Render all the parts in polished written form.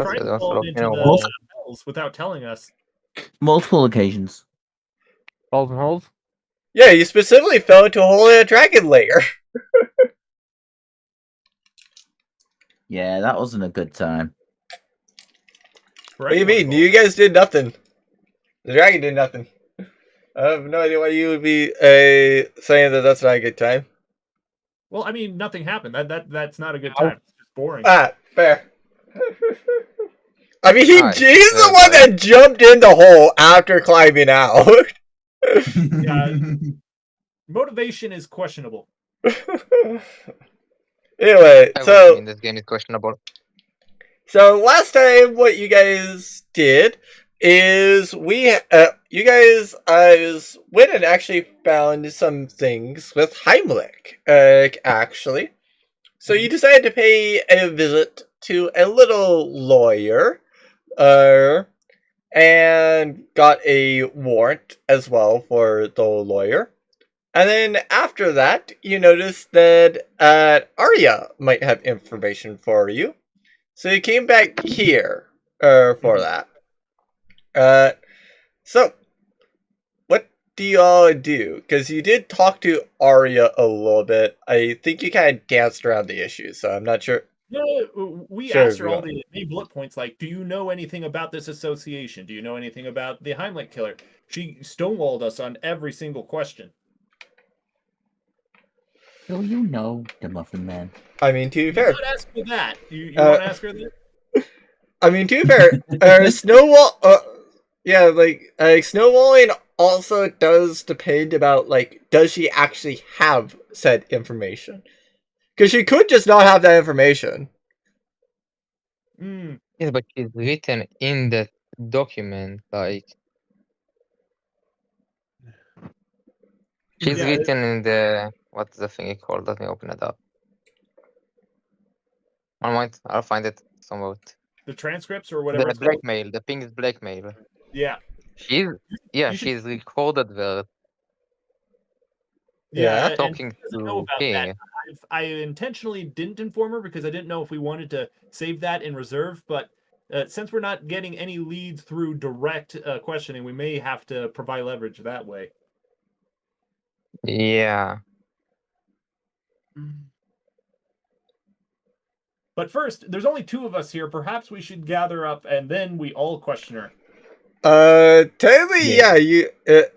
Trying to fall into the hells without telling us. Multiple occasions. Balls and holes? Yeah, you specifically fell into a hole in a dragon lair. Yeah, that wasn't a good time. What do you mean? You guys did nothing. The dragon did nothing. I have no idea why you would be saying that that's not a good time. Well, I mean, nothing happened. That's not a good time. It's just boring. Ah, fair. I mean, he's the one that jumped in the hole after climbing out. Yeah, motivation is questionable. Anyway, so in this game is questionable. So last time, what you guys did is you guys went and actually found some things with Heimlich, actually. So you decided to pay a visit to a little lawyer, and got a warrant as well for the lawyer. And then after that, you noticed that Arya might have information for you. So you came back here for that. So, what do y'all do? Because you did talk to Arya a little bit. I think you kind of danced around the issues, so I'm not sure. Yeah, we asked her all the main bullet points, like, do you know anything about this association? Do you know anything about the Heimlich killer? She stonewalled us on every single question. Do you know the Muffin Man? I mean, to be fair. Not ask her that. You want to ask her that? I mean, to be fair, Snowwall... snowwalling also does depend about, does she actually have said information? Because she could just not have that information. Yeah, but it's written in the document, she's written in the... What's the thing called? Let me open it up. One moment, I'll find it somewhere. The transcripts or whatever. The blackmail, the pink is blackmail. Yeah. She's recorded there. Yeah, talking to King. I intentionally didn't inform her because I didn't know if we wanted to save that in reserve, but since we're not getting any leads through direct questioning, we may have to provide leverage that way. Yeah. But first, there's only two of us here. Perhaps we should gather up and then we all question her. Technically,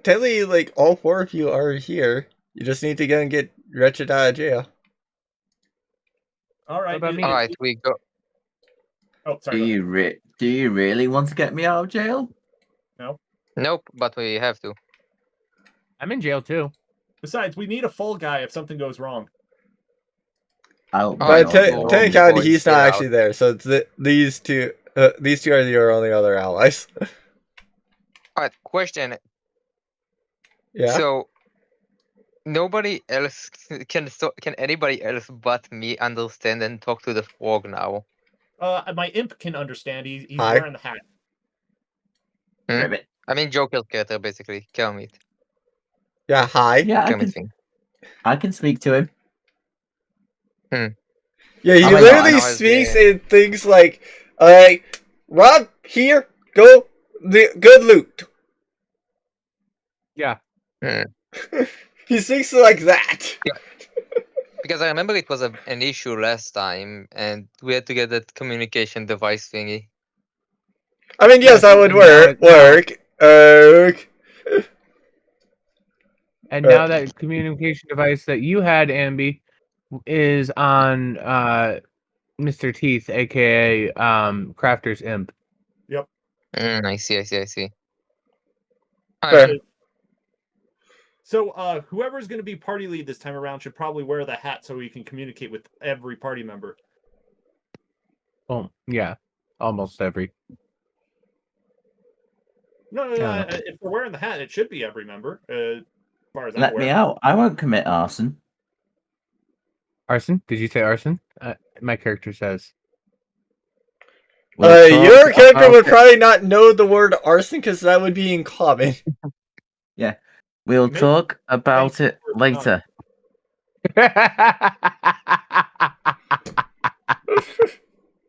technically, all four of you are here. You just need to go and get Wretched out of jail. All right. All right, we go. Oh, sorry. Do you really want to get me out of jail? No. Nope, but we have to. I'm in jail too. Besides, we need a fall guy if something goes wrong. But technically, he's not actually there, so it's these two. These two are your only other allies. Alright, question. Yeah. So, nobody else can anybody else but me understand and talk to the frog now? My imp can understand. He's wearing the hat. I mean, Joker's character, basically. Kermit. Yeah, hi. Yeah, I can speak to him. Yeah, he literally speaks in things like, Rob, here, go, good loot. Yeah. He speaks like that. Yeah. Because I remember it was an issue last time, and we had to get that communication device thingy. I mean, yes, that would work. And now that communication device that you had, Ambi, is on Mr. Teeth, aka Crafter's Imp. Yep. I see. So, whoever's going to be party lead this time around should probably wear the hat so we can communicate with every party member. Oh, yeah. Almost every. No. If we're wearing the hat, it should be every member. As far as Let me out. I won't commit arson. Arson? Did you say arson? My character says. Your character would probably not know the word arson because that would be in common. Yeah. We'll talk about it later.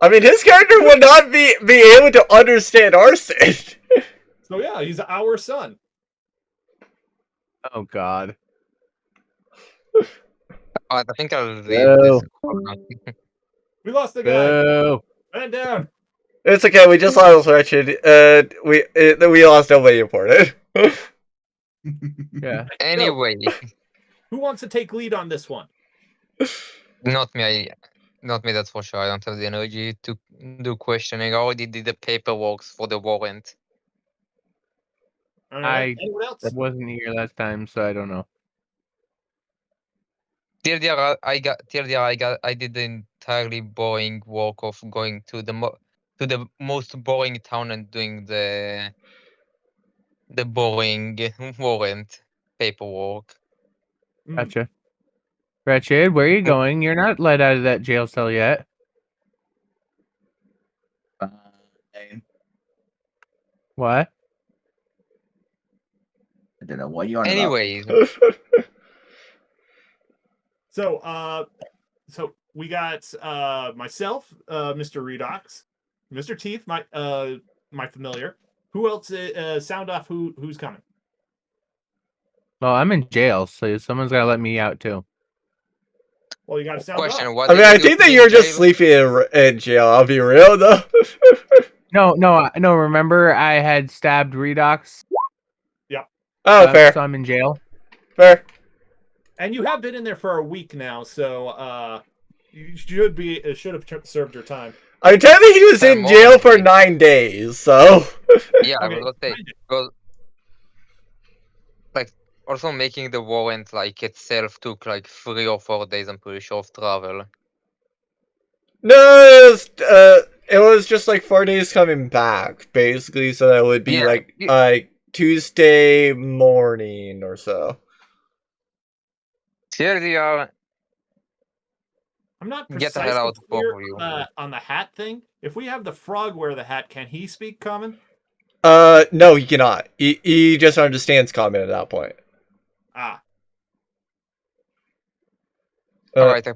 I mean, his character would not be able to understand arson. So yeah, he's our son. Oh God. I think I'll leave No. this. corner. We lost the guy. Boo. Man down. It's okay. We just lost Wretched. We lost nobody important. Yeah. Anyway, Who wants to take lead on this one? not me. Not me. That's for sure. I don't have the energy to do questioning. I already did the paperwork for the warrant. All right. I Anyone else? wasn't here last time, so I don't know. TLDR, I did the entirely boring work of going to the most boring town and doing the boring warrant paperwork. Mhm. Gotcha. Wretched, where are you going? You're not let out of that jail cell yet. Fine. What? I don't know what you're on about. Anyways, So, so we got myself, Mr. Redox, Mr. Teeth, my familiar. Who else? Sound off. Who's coming? Well, I'm in jail, so someone's gotta let me out too. Well, you got to sound question: off. What I mean, did I you do think to that be you're in just jail? sleeping in jail. I'll be real though. No. Remember, I had stabbed Redox. Oh, fair, So I'm in jail. fair. And you have been in there for a week now, so you should have served your time. I tell you, he was Time in more jail than for me. 9 days. So Yeah, I Okay, was gonna say, find it. because like also making the warrant like itself took like 3 or 4 days. I'm pretty sure of travel. no, it was just like 4 days coming back, basically. So that would be Yeah, like Tuesday morning or so. TLDR, I'm not get the hell precisely out, both clear of you. on the hat thing. If we have the frog wear the hat, can he speak common? No, he cannot. He just understands common at that point. Ah, All right,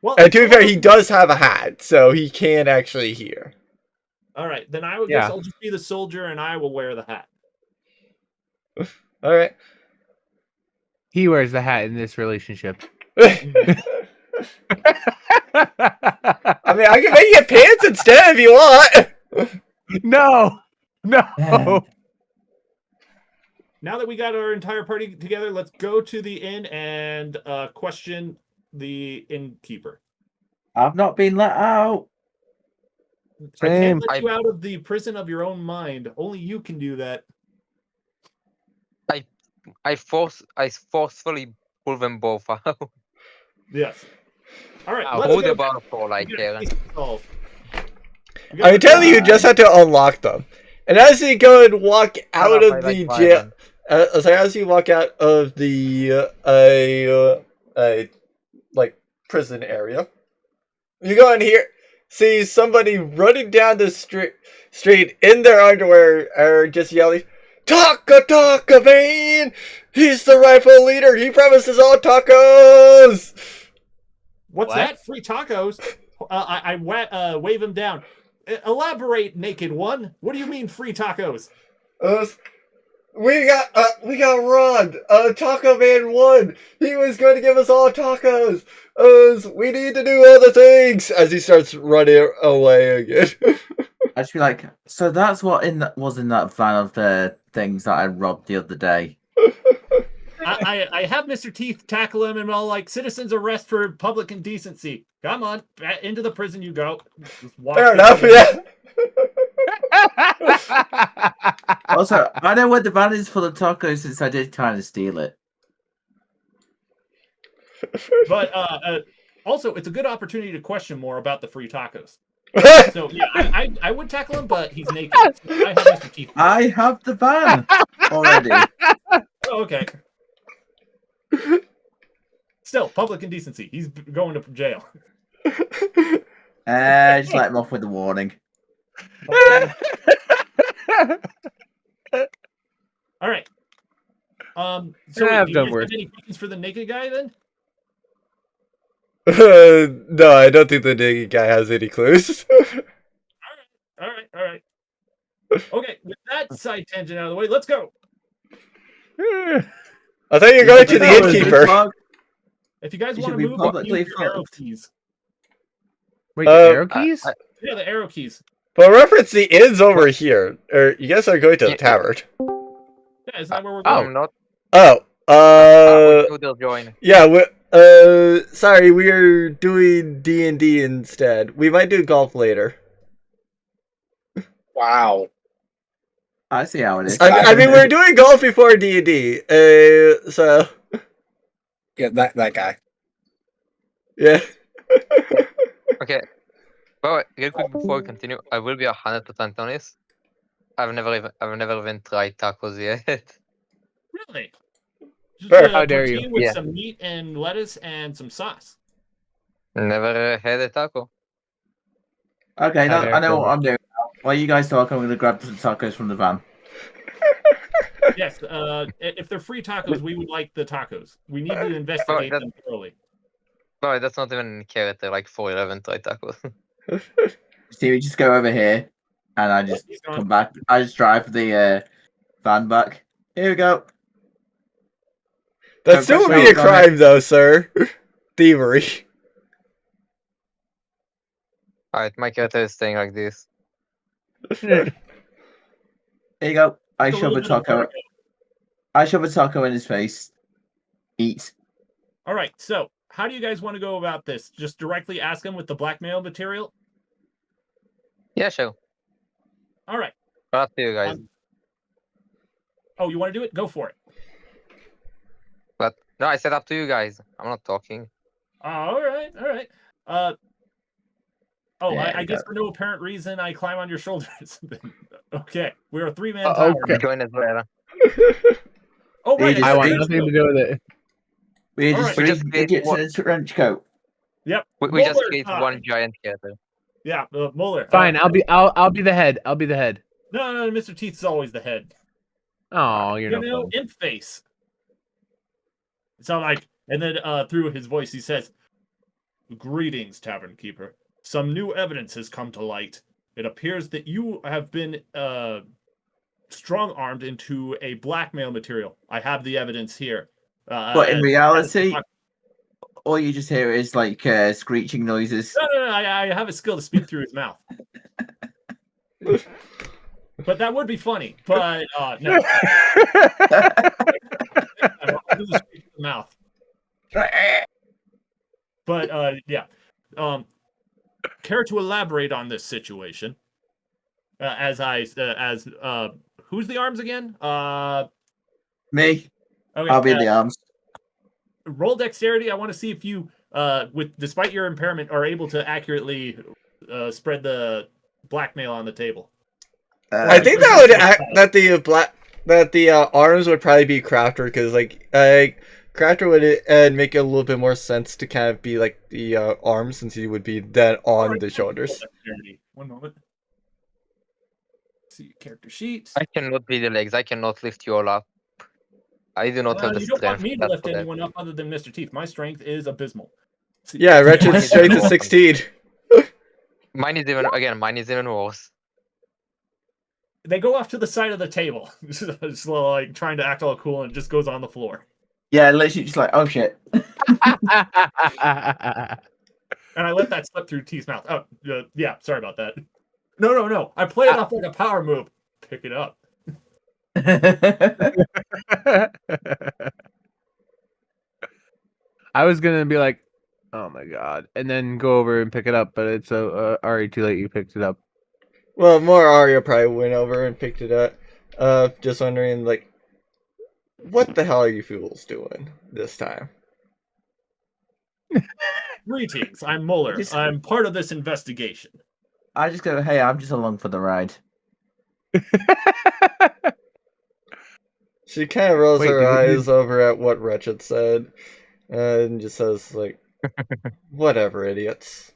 well. And to be come fair, on. he does have a hat, so he can actually hear. All right, then I would Yeah. guess I'll just be the soldier and I will wear the hat. All right. He wears the hat in this relationship. Mhm. I mean, I can make you pants instead if you want. No. Now that we got our entire party together, let's go to the inn and question the innkeeper. I've not been let out. I Same. can't let you out of the prison of your own mind. Only you can do that. I forcefully pull them both out. Yes. All right. Wow. Let's Who go. the bar for like We got a there? case to solve. We I got mean, tell you, you just have to unlock them. And as you go and walk out of the jail, as you walk out of the like prison area, you go in here, see somebody running down the street in their underwear, are just yelling, "Taka man! He's the rightful leader. He promises all tacos." What's What? that? Free tacos? I wave him down. Elaborate, naked one. What do you mean free tacos? We got robbed. Taco Man won. He was going to give us all tacos. We need to do other things. As he starts running away again. I just be like, so that's what was in that van of the things that I robbed the other day. I have Mr. Teeth tackle him and all like citizens arrest for public indecency. Come on, into the prison you go. Just walk Fair in. enough. Yeah. Also, I know where the van is full of tacos since I did kind of steal it. But also, it's a good opportunity to question more about the free tacos. So yeah, I would tackle him, but he's naked. So I have Mr. Teeth. I have the van already. Oh, okay. Still, public indecency. He's going to jail. Just let him off with a warning. All right. So I have do you done guys worse. have any questions for the naked guy then? No, I don't think the digging guy has any clues. All right. Okay, with that side tangent out of the way, let's go. I thought you were going to the That was innkeeper. plug. If you guys It want should to be move, you can publicly use your arrow plugged. keys. Wait, the arrow I- keys? I- Yeah, the arrow keys. But reference the inn's over here. Or you guys are going to the Yeah. tavern. Yeah, isn't that where we're Oh. going? I'm not. Oh, We will join. yeah. Sorry, we are doing D&D instead. We might do golf later. Wow. I see how it is. I mean, we're doing golf before D&D. So Yeah, that guy. yeah. Okay. But real quick before we continue, I will be 100% honest. I've never even tried tacos yet. Really? Just Sure. a How dare you. tortilla with Yeah. some meat and lettuce and some sauce. Never had a taco. Okay, How dare I know you. what I'm doing now. While you guys talk, I'm going to grab some tacos from the van. Yes, if they're free tacos, we would like the tacos. We need to investigate that- them thoroughly. But that's not even in character. Like 411 tried tacos. See, we just go over here, and I just he's gone. come back. I just drive the van back. Here we go. That still would be a crime, though, sir. Thievery. Alright, my character is staying like this. Here you go. I It's a shove a little bit of taco. cargo. I shove a taco in his face. Eat. All right, so how do you guys want to go about this? Just directly ask him with the blackmail material? Yeah, sure. All right. Up to you guys. Oh, you want to do it? Go for it. But no, I said up to you guys. I'm not talking. All right. Oh, There I we guess go. for no apparent reason, I climb on your shoulders. Okay, we're a three-man Oh, tower. okay. Join as well. Oh, right. He I just want reached- nothing to do with it. We're All just right. three We just create idiots one- in a trench coat. Yep. We just Muller create time. one giant character. Yeah, Muller. Fine, I'll be the head. I'll be the head. No, Mr. Teeth is always the head. Oh, you're You no know, fun. imp face. So and then through his voice he says, "Greetings, tavern keeper. Some new evidence has come to light. It appears that you have been strong-armed into a blackmail material. I have the evidence here." But in reality, all you just hear is like screeching noises. No, I have a skill to speak through his mouth. But that would be funny. But no, I'll do the speak through the mouth. But yeah, care to elaborate on this situation? As who's the arms again? Me, Okay, I'll be in the arms. roll dexterity. I want to see if you, despite your impairment, are able to accurately spread the blackmail on the table. I think that would that the arms would probably be Crafter, because Crafter would make it a little bit more sense to kind of be like the arms, since he would be then on Alright, the shoulders. Dexterity. One moment. See character sheets. I cannot be the legs. I cannot lift you all up. I do not have the You don't want strength. me to That's lift for that. anyone up other than Mr. Teeth. My strength is abysmal. See- Yeah, Wretched Mine is strength even is 16. Mine is even worse. They go off to the side of the table, just like trying to act all cool, and it just goes on the floor. Yeah, literally just like, oh shit. And I let that slip through T's mouth. Oh, yeah, sorry about that. No. I play it off like a power move. Pick it up. I was gonna be like, oh my god, and then go over and pick it up, but it's already too late. You picked it up. Well, more Arya probably went over and picked it up. Just wondering, like, what the hell are you fools doing this time? Greetings, I'm Muller. Just- I'm part of this investigation. I just go, hey, I'm just along for the ride. She kind of rolls Wait, her did you- eyes over at what Wretched said, and just says, like, whatever, idiots.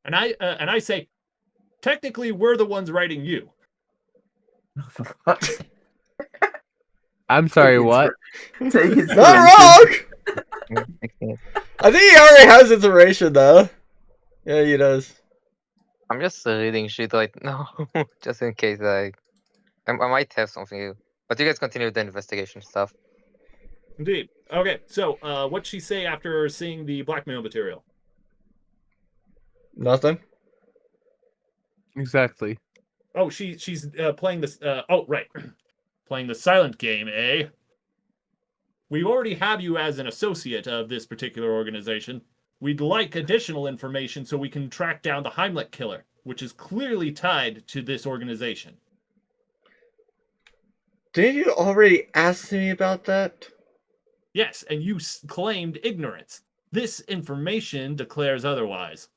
And I say, technically, we're the ones writing you. I'm sorry, what? Take his Not wrong! Makes sense. I think he already has information though. Yeah, he does. I'm just reading shit right now, just in case I might have something. But you guys continue the investigation stuff. Indeed. Okay, so what'd she say after seeing the blackmail material? Nothing. Exactly. Oh, she's playing this. Oh, right, playing the silent game, eh? We already have you as an associate of this particular organization. We'd like additional information so we can track down the Heimlich killer, which is clearly tied to this organization. Didn't you already ask me about that? Yes, and you claimed ignorance. This information declares otherwise.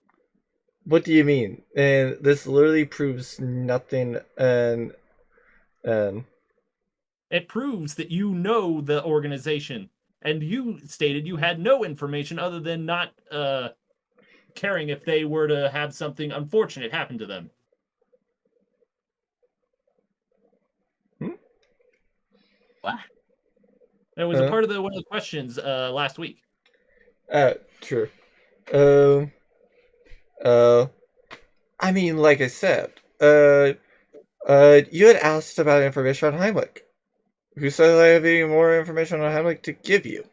What do you mean? And this literally proves nothing. And It proves that you know the organization, and you stated you had no information other than not caring if they were to have something unfortunate happen to them. What? It was a part of one of the questions last week. Sure. I mean, like I said, you had asked about information on Heimlich. Who says I have any more information on Heimlich to give you?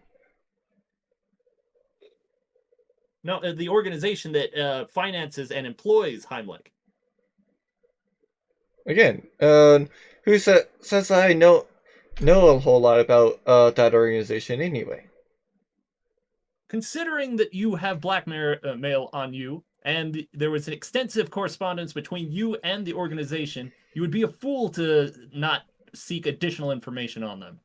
No, the organization that finances and employs Heimlich. Again, who says I know a whole lot about that organization anyway? Considering that you have blackmail on you, and there was an extensive correspondence between you and the organization, you would be a fool to not seek additional information on them.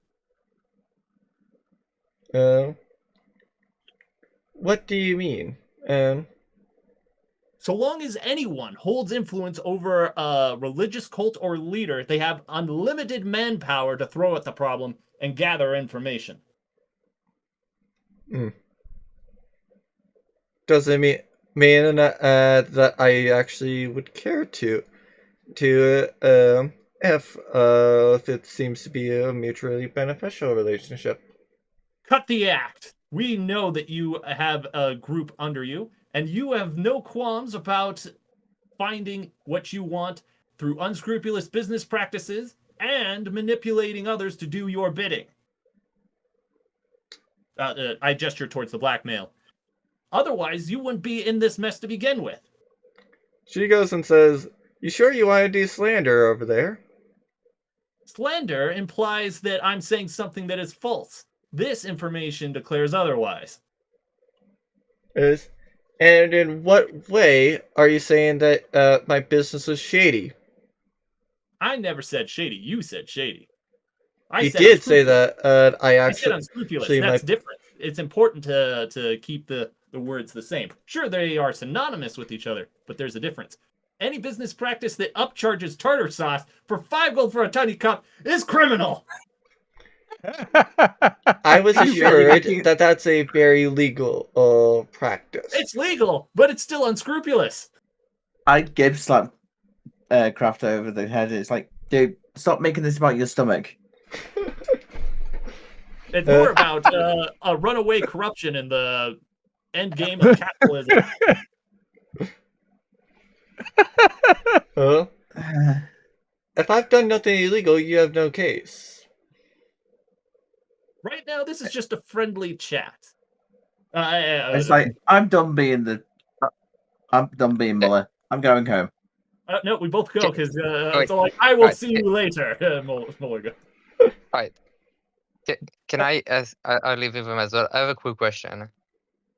What do you mean? So long as anyone holds influence over a religious cult or leader, they have unlimited manpower to throw at the problem and gather information. Doesn't mean that I actually would care to if it seems to be a mutually beneficial relationship. Cut the act. We know that you have a group under you, and you have no qualms about finding what you want through unscrupulous business practices and manipulating others to do your bidding. I gesture towards the blackmail. Otherwise, you wouldn't be in this mess to begin with. She goes and says, "You sure you want to do slander over there?" Slander implies that I'm saying something that is false. This information declares otherwise. And in what way are you saying that my business is shady? I never said shady. You said shady. You did say that. I said unscrupulous. That's different. It's important to keep the words the same. Sure, they are synonymous with each other, but there's a difference. Any business practice that upcharges tartar sauce for 5 gold for a tiny cup is criminal. I was assured that that's a very legal practice. It's legal, but it's still unscrupulous. I Gabe slapped Kraft over the head. It's like, dude, stop making this about your stomach. It's more about a runaway corruption in the end game of capitalism. If I've done nothing illegal, you have no case. Right now, this is just a friendly chat. It's like, I'm done being Muller. I'm going home. No, we both go because it's like, I will see you later. Muller goes. Alright. Can I I'll leave with him as well. I have a quick question.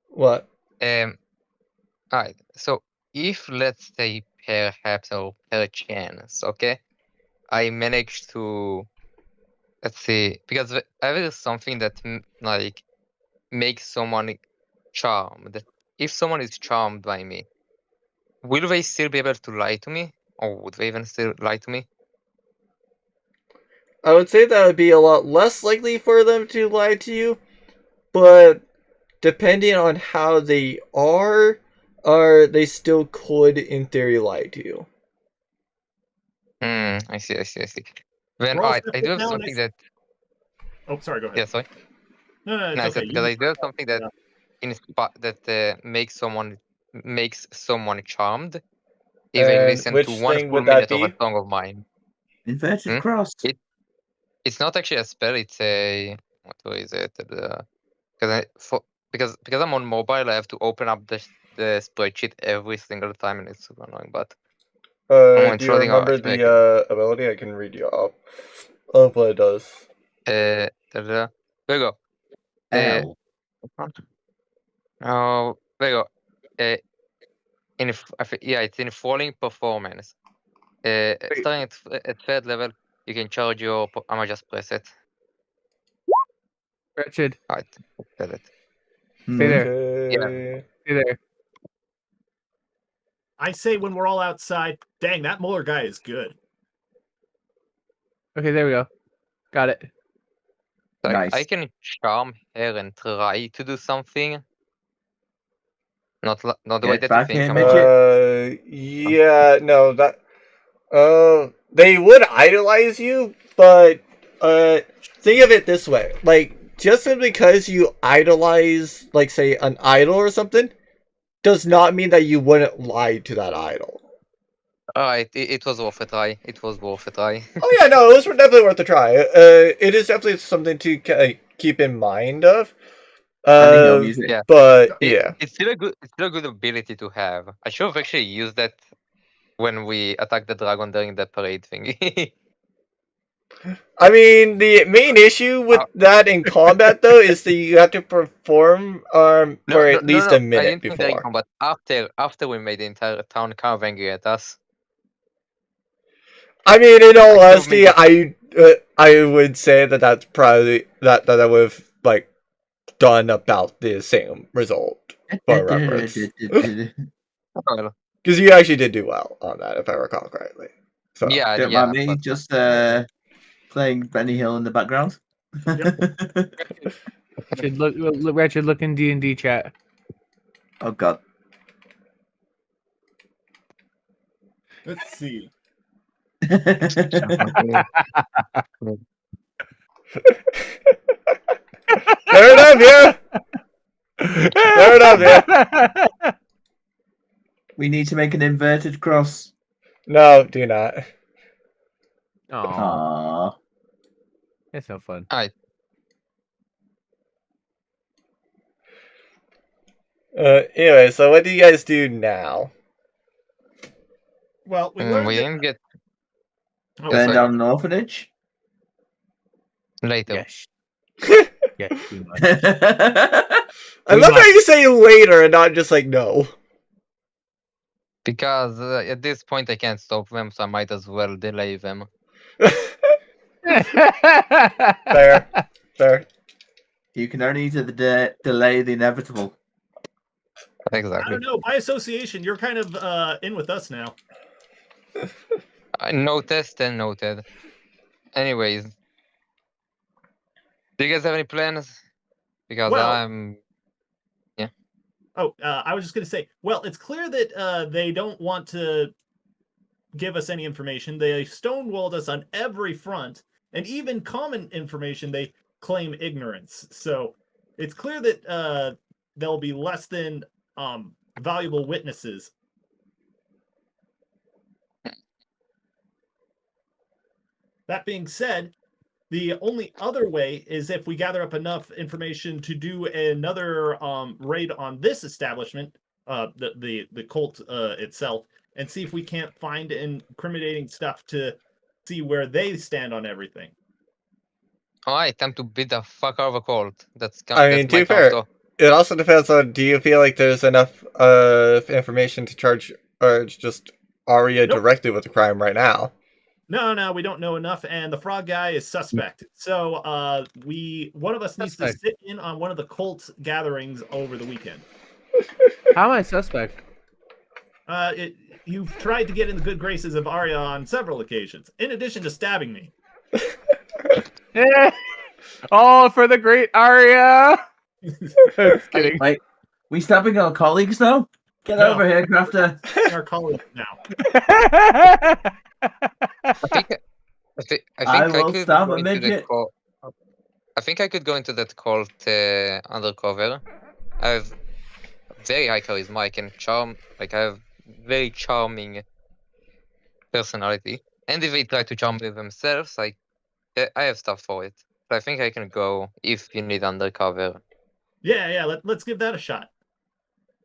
What? Alright. So if, let's say, perhaps or per chance, okay, I managed to, let's see, because there is something that like makes someone charmed. If someone is charmed by me, will they still be able to lie to me, or would they even still lie to me? I would say that would be a lot less likely for them to lie to you, but depending on how they are they still could, in theory, lie to you. I see. Then I do have something that... Oh, sorry, go ahead. Yeah, sorry. No, it's No, I okay. said because I do have something that makes someone charmed if they And listen which to one thing full would that minute of a be? song of mine. Inverted Hmm? cross. It's not actually a spell. It's a what is it? Because I'm on mobile, I have to open up the spreadsheet every single time, and it's super annoying. But I'm Do you floating out remember to make the ability? I can read you off of what it does. it. There you go. L. Oh, there you go. It's in falling performance. Starting at third level, you can charge your. I'ma just press it. Wretched. Alright, said it. Stay there. Okay. Stay there. I say when we're all outside, dang, that Muller guy is good. Okay, there we go. Got it. Like, I Nice. can charm her and try to do something. Not the way Get that you back think. here, I'm midget. Yeah, no, that. They would idolize you, but think of it this way: like, just simply because you idolize, like, say, an idol or something, does not mean that you wouldn't lie to that idol. Alright, it was worth a try. It was worth a try. Oh yeah, no, it was definitely worth a try. It is definitely something to keep in mind of. Standing hill music. Yeah. But yeah, It's still a good ability to have. I should have actually used that when we attacked the dragon during the parade thingy. I mean, the main issue with that in combat though is that you have to perform for at least a I minute didn't think that in before. combat. After we made the entire town kind of angry at us. I mean, in all I honesty, I would say that that's probably that I would have like done about the same result for reference. Well, Because you actually did do well on that, if I recall correctly. So yeah, Don't yeah. mind me, but- just playing Benny Hill in the background. Wretched look in D&D chat. Oh god. Let's see. fair enough, yeah. Fair enough, yeah. We need to make an inverted cross. No, do not. Oh, Aww. it's no fun. Alright. Anyway, so what do you guys do now? Well, we learned We that- didn't get Oh, Burn sorry. down an orphanage. later. Yes. Yes, we must. I love how you say later and not just like no. Because at this point I can't stop them, so I might as well delay them. Fair. Fair. You can only delay the inevitable. I Exactly. don't know. By association, you're kind of in with us now. Noticed and noted. Anyways, do you guys have any plans? Because Well- I'm. Oh, I was just going to say, well, it's clear that they don't want to give us any information. They stonewalled us on every front, and even common information they claim ignorance. So it's clear that there'll be less than valuable witnesses. That being said, the only other way is if we gather up enough information to do another raid on this establishment, the cult itself, and see if we can't find incriminating stuff to see where they stand on everything. I Time to beat the fuck out of a cult. That's mean, to be fair, it also depends on, do you feel like there's enough information to charge or just Arya Nope. directly with the crime right now? No, we don't know enough, and the frog guy is suspect. So one of us needs to Suspect. sit in on one of the cult gatherings over the weekend. How am I suspect? You've tried to get in the good graces of Arya on several occasions, in addition to stabbing me. All for the great Arya. Just kidding. Wait, we stabbing our colleagues now? Get No. over here, Crafter. Our colleagues now. I think I will could stab go a into the midget. cult. I think I could go into that cult undercover. I have very high charisma. I can charm. Like I have very charming personality. And if they try to charm me themselves, I have stuff for it. So I think I can go if you need undercover. Yeah. Let's give that a shot.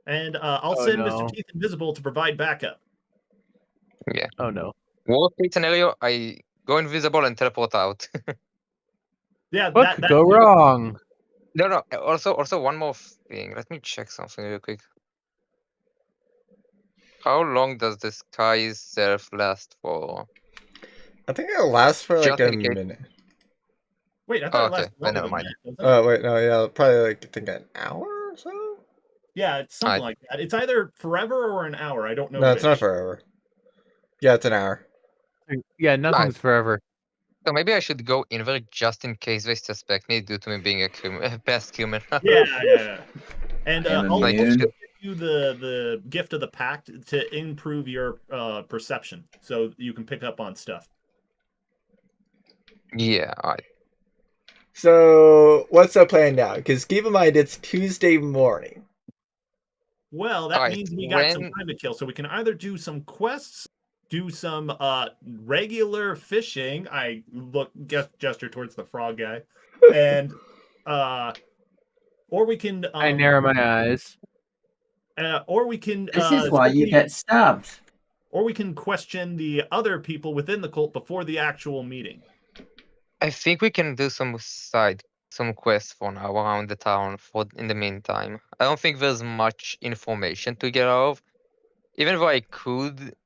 And I'll Oh, send no. Mr. Teeth invisible to provide backup. Oh no. Worst case scenario, I go invisible and teleport out. Yeah, What could go wrong? No. Also, one more thing. Let me check something real quick. How long does the sky's self last for? I think it'll last for like Just a in case. minute. Wait, I thought it Okay, lasted then longer never than mind. that, doesn't it? Oh wait, no, yeah, probably like I think an hour or so. Yeah, it's something Alright. like that. It's either forever or an hour. I don't know No, which. it's not forever. Yeah, it's an hour. Yeah, nothing's forever. So maybe I should go invert just in case they suspect me due to me being a best human. Yeah. And I am I'll also immune. give you the gift of the pact to improve your perception, so you can pick up on stuff. Yeah, alright. So what's the plan now? Because keep in mind it's Tuesday morning. Well, that Alright, means we got some when- time to kill, so we can either do some quests, do some regular fishing. I gesture towards the frog guy, and or we can I narrow my eyes. or we can This is why you get stabbed. or we can question the other people within the cult before the actual meeting. I think we can do some quests for now around the town for in the meantime. I don't think there's much information to get out of. Even though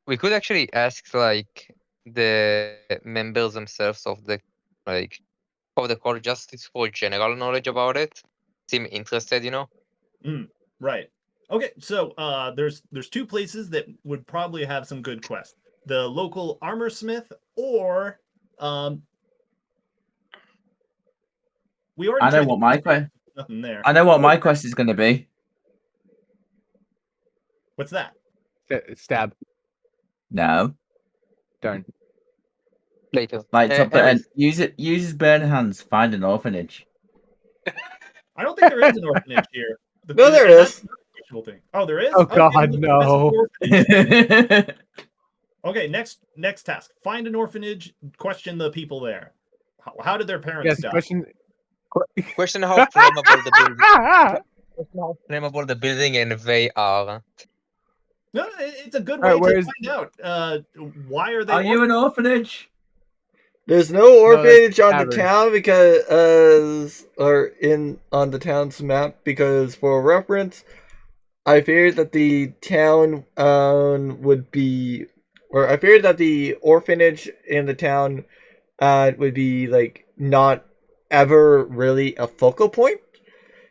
we could actually ask like the members themselves of the cult just for general knowledge about it. Seem interested, you know? Right. Okay, so there's two places that would probably have some good quests. The local armor smith, or we already I know tried what the- my quest. nothing there. I know what my quest is going to be. What's that? Stab. No, Darn. Later. lights up button. Anyways, Use it. Use his burn hands. Find an orphanage. I don't think there is an orphanage here. No, there is. That's another visual thing. Oh, there is. Oh, Okay, God, let's mess no. with the orphanage. That's Okay, next task: find an orphanage. Question the people there. How did their parents Yes, die? question. question how flammable the building. Question how flammable the building and they are. No, it's a good All right, way to where's- find out. Why are they? Are you an orphanage? There's no orphanage on the tavern. town on the town's map because for reference, I feared that the town would be, or I feared that the orphanage in the town would be like not ever really a focal point.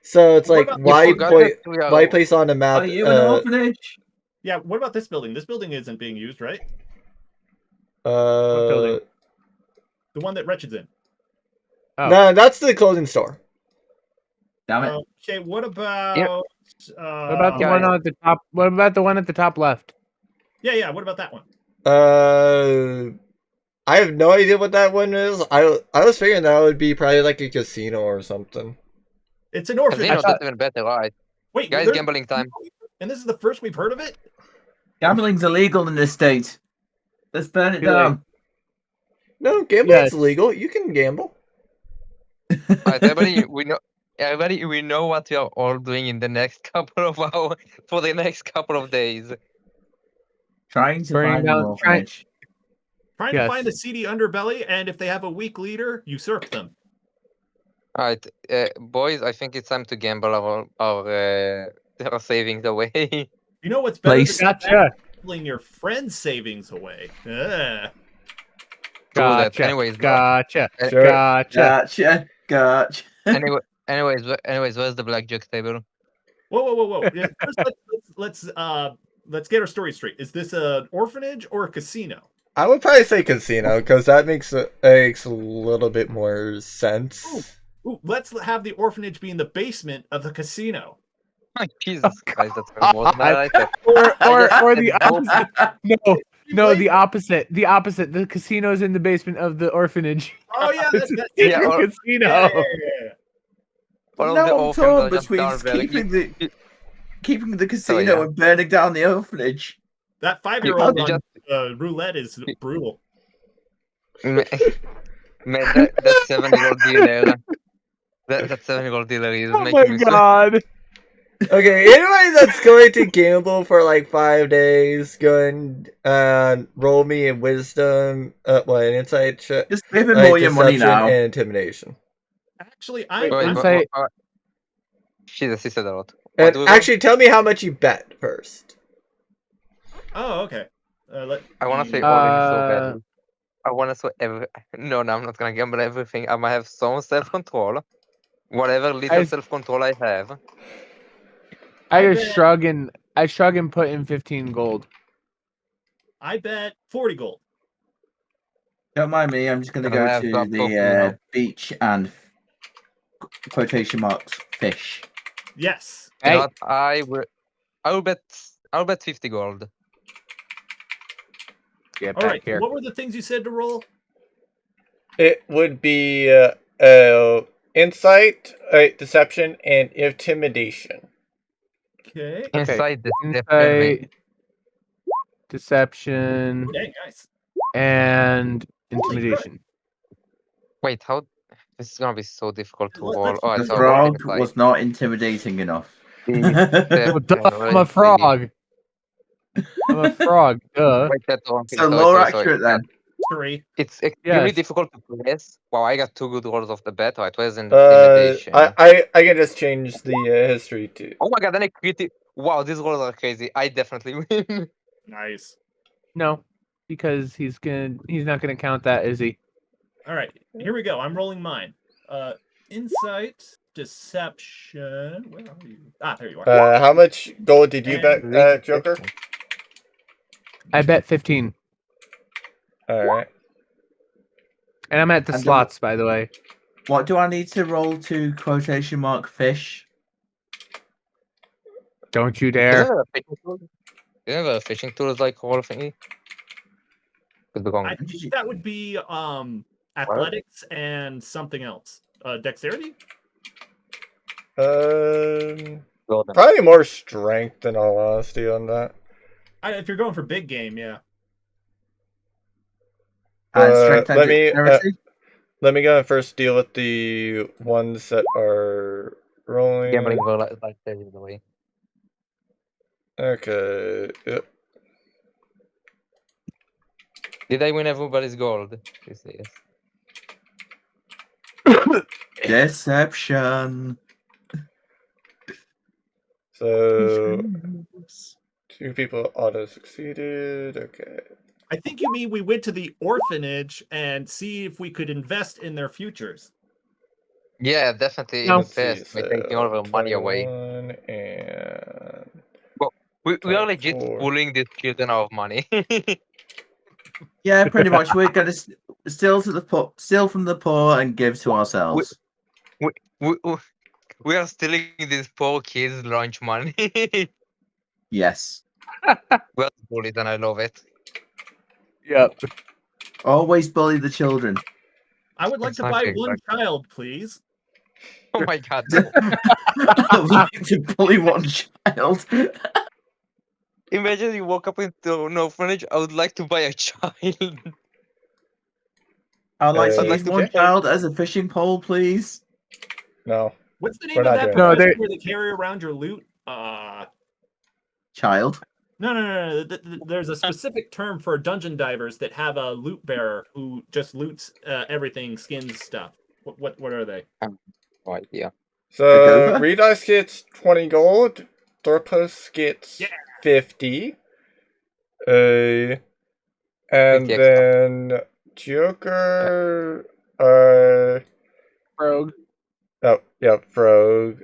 So it's What like about- why forgot point that we are- why place on the map? Are you an orphanage? Yeah. What about this building? This building isn't being used, right? What building? The one that Wretched's in. Oh. No, that's the clothing store. Damn it! Okay. What about? What about the Guys. one at the top? What about the one at the top left? Yeah. What about that one? I have no idea what that one is. I was figuring that would be probably like a casino or something. It's an Casino, orphanage. that's even better, right? Wait, Guys, there's- gambling time. And this is the first we've heard of it. Gambling's illegal in this state. Let's burn it Too late. down. No, gambling's Yes. legal. You can gamble. Alright, everybody, we know what we are all doing in the next couple of hours for the next couple of days. Trying to Burning find down- an orphanage. Trying Yes. to find the seedy underbelly, and if they have a weak leader, usurp them. Alright, boys, I think it's time to gamble our savings away. You know what's better Place. than Gotcha. gambling your friend's savings away? Ah. True that. Gotcha. Anyways, Gotcha. Sure. Gotcha. Gotcha. anyways, where's the blackjack table? Whoa! Yeah, first, let's get our story straight. Is this an orphanage or a casino? I would probably say casino because that makes a little bit more sense. Ooh, let's have the orphanage be in the basement of the casino. Jesus Christ, that's very more than I like that. Or the opposite. No, the opposite. The opposite. The casino's in the basement of the orphanage. Oh yeah, that's Yeah, Secret or- casino. yeah. All of Now the I'm orphans torn are just between down there. keeping the casino yeah. and burning down the orphanage. That 5-year-old You on roulette is brutal. Man, that 7-year-old dealer. That 7-year-old dealer is Oh making my me so. god! Okay, anybody that's going to gamble for like 5 days, go and roll me in wisdom, an insight check, Just give him all your money deception, now. and intimidation. Actually, Wait, Wait, insight. She said a lot. What And do we roll? actually, tell me how much you bet first. Oh, okay. I want to say me- all in so badly. I want to say every. No, I'm not gonna gamble everything. I might have some self-control. Whatever little I- self-control I have. I I just bet- shrug and put in 15 gold. I bet 40 gold. Don't mind me. I'm just going to And I go have to dropped off, the beach and quotation marks fish. Yes. You know Hey, what? I'll bet 50 gold. get All back right. here. What were the things you said to roll? It would be insight, deception, and intimidation. Okay. Inside the Insight, deception, Oh, dang, nice. and intimidation. Wait, how? This is gonna be so difficult to Let- roll. let's- Alright, The so I'll roll frog insight. was not intimidating enough. Well, duh, I'm a frog. I'm a frog. Duh. Wait, that's wrong. So lower Sorry. accurate then. 3. It's extremely Yes. difficult to place. Wow, I got 2 good rolls off the bat. It was I intimidation. can just change the history to. Oh my god, then I created. Wow, these rolls are crazy. I definitely win. Nice. No, because he's not gonna count that, is he? All right. Here we go. I'm rolling mine. Insight, deception. Where are you? Ah, there you are. How much gold did you bet, Big Joker? deception. I bet 15, All right. and I'm at the And slots, by the way. What do I need to roll to quotation mark fish? Don't you Isn't dare! there a fishing tool? Isn't there a fishing tool like roll thingy? Could be wrong. I think that would be athletics and something else. Dexterity? Probably Golden. more strength in all honesty on that. If you're going for big game, yeah. And strength and let me dexterity? let me go and first deal with the ones that are rolling. Gambling roll like that is the way. Okay. Yep. Did I win everybody's gold? Yes. Deception. So 2 people auto succeeded. Okay. I think you mean we went to the orphanage and see if we could invest in their futures. Yeah, definitely No. invest by taking all the money away. 21 and We are legit 24. pulling these children out of money. Yeah, pretty much. We're gonna steal from the poor and give to ourselves. we are stealing these poor kids' lunch money. Yes. We're bullies and I love it. Yep. Always bully the children. I would like to buy Exactly, one exactly. child, please. Oh my god. I would like to bully one child. Imagine you woke up into an orphanage. I would like to buy a child. I'd like to I'd use like to one pay- child as a fishing pole, please. No. What's the name We're of not that doing that. No, profession they- where they carry around your loot? Child. No. There's a specific term for dungeon divers that have a loot bearer who just loots everything, skins stuff. What are they? No idea. So Gova? Redice gets 20 gold. Doorpost gets Yeah. 50. And 50 extra. then Joker. Rogue. Oh, yeah, Frog.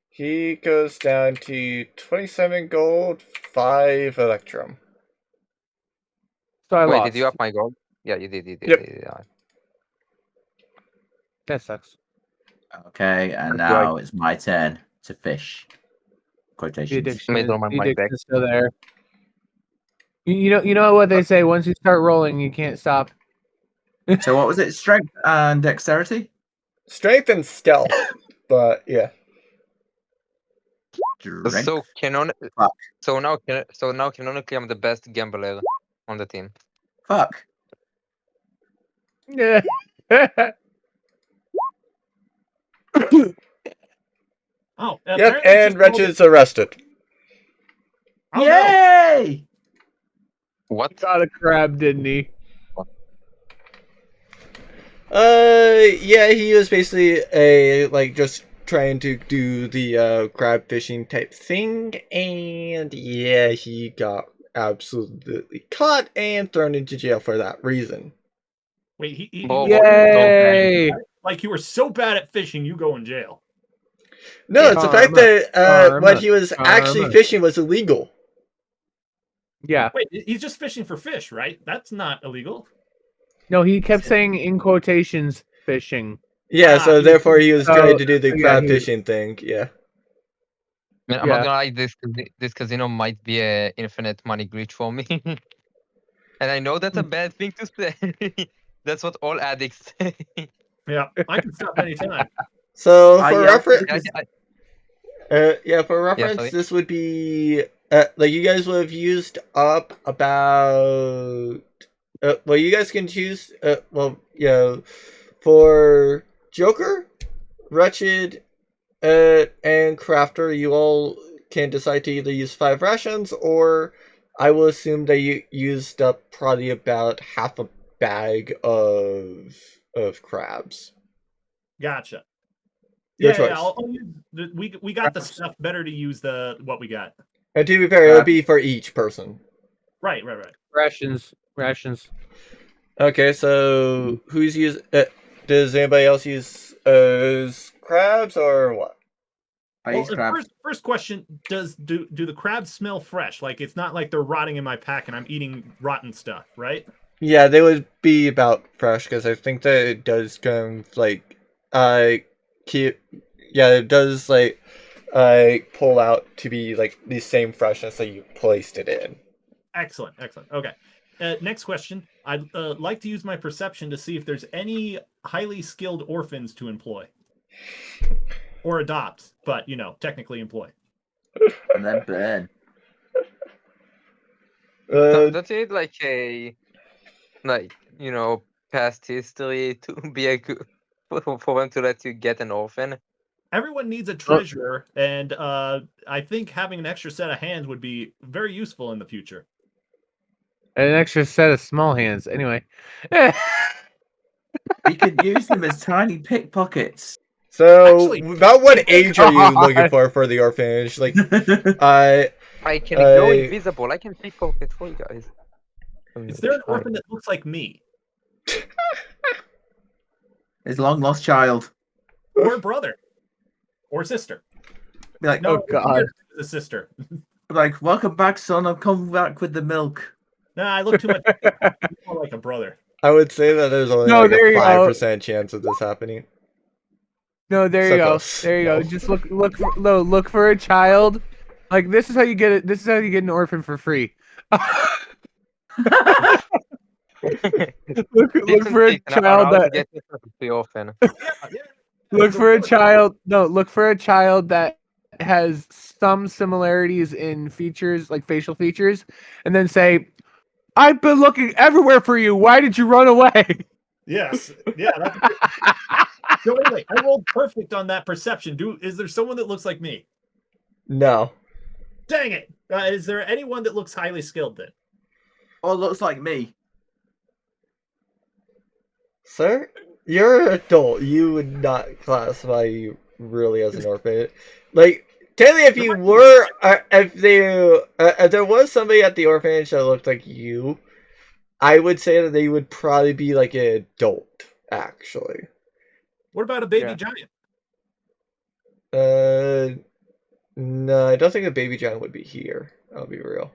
He goes down to 27 gold, 5 Electrum. So I Wait, lost. did you up my gold? Yeah, you did. Yep. Yeah. That sucks. Okay, and That's right. now it's my turn to fish. The Quotations. addiction, Made all my the money addiction back. is still there. You know what they say? Once you start rolling, you can't stop. So what was it? Strength and dexterity? strength and stealth, but yeah. Drink. So Fuck. so now canonically I'm the best gambler on the team. Fuck. Yeah. Oh, Yep, apparently and just Wretch called it- is arrested. Oh, no. Yay! What? Got a crab, didn't he? Yeah, he was basically just trying to do the crab fishing type thing, and yeah, he got absolutely caught and thrown into jail for that reason. Wait, he Well, Yay! like you were so bad at fishing, you go in jail. No, it's the fact Karma. that what Karma. he was actually Karma. fishing was illegal. Yeah. Wait, he's just fishing for fish, right? That's not illegal. No, he kept saying in quotations fishing. Yeah, Ah, so he- therefore he was so- trying to do the yeah, crab he was- fishing thing. Yeah. Man, I'm Yeah. not gonna lie, this casino might be a infinite money glitch for me. And I know that's a bad thing to say. That's what all addicts say. Yeah, I can stop anytime. So Ah, for yeah, reference, I- for reference, sorry. this would be like you guys would have used up about. Well, you guys can choose. For Joker, Wretched, and Crafter, you all can decide to either use 5 rations, or I will assume that you used up probably about half a bag of crabs. Gotcha. Your Yeah, choice. I'll use we got the stuff better to use what we got. And to be fair, it would be for each person. Right. Rations. Okay, so who's use? Does anybody else use crabs or what? I Well, use crab. first question: do the crabs smell fresh? Like it's not like they're rotting in my pack and I'm eating rotten stuff, right? Yeah, they would be about fresh because I think that it does kind of like keep. Yeah, it does pull out to be like the same freshness that you placed it in. Excellent. Okay. Next question. I'd like to use my perception to see if there's any highly skilled orphans to employ or adopt, but technically employ. And then burn. Don't you need like a past history to be a good for them to let you get an orphan? Everyone needs a treasurer, and I think having an extra set of hands would be very useful in the future. And an extra set of small hands. Anyway. We could use them as tiny pickpockets. So, Actually- about what age are you God. looking for the orphanage? Like, I can go I- invisible. I can pickpocket for you guys. Is there an orphan that looks like me His long lost child. or brother or sister? Be like, Oh, God. the sister. like, welcome back, son. I've come back with the milk. Nah, I look too much more like a brother. I would say that there's only No, like there a you go. 5% chance of this happening. No, there So you go. close. There you go. Just look for a child. Like this is how you get it. This is how you get an orphan for free. look for a child that the orphan. look for a child. No, look for a child that has some similarities in features, like facial features, and then say, "I've been looking everywhere for you. Why did you run away?" Yes. Yeah. So anyway, I rolled perfect on that perception. Is there someone that looks like me? No. Dang it! Is there anyone that looks highly skilled then? Or looks like me. Sir, you're an adult. You would not classify you really as an orphan. Like, technically, if you were, if there was somebody at the orphanage that looked like you, I would say that they would probably be like an adult, actually. What about a baby Yeah. giant? No, I don't think a baby giant would be here. I'll be real.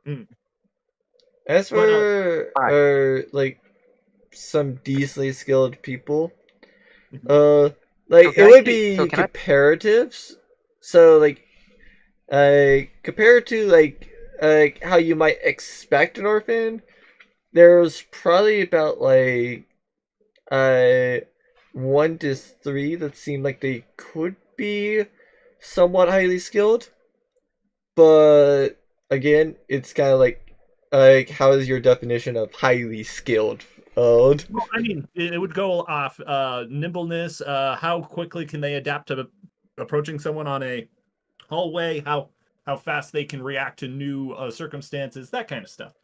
Hmm. As But, for like some decently skilled people, Mhm. like So it can I would see- be so can I- comparatives. So like, compared to like how you might expect an orphan, there's probably about like 1 to 3 that seem like they could be somewhat highly skilled. But again, it's kind of like how is your definition of highly skilled? Well, I mean, it would go off nimbleness. How quickly can they adapt to approaching someone on a hallway? How fast they can react to new circumstances? That kind of stuff.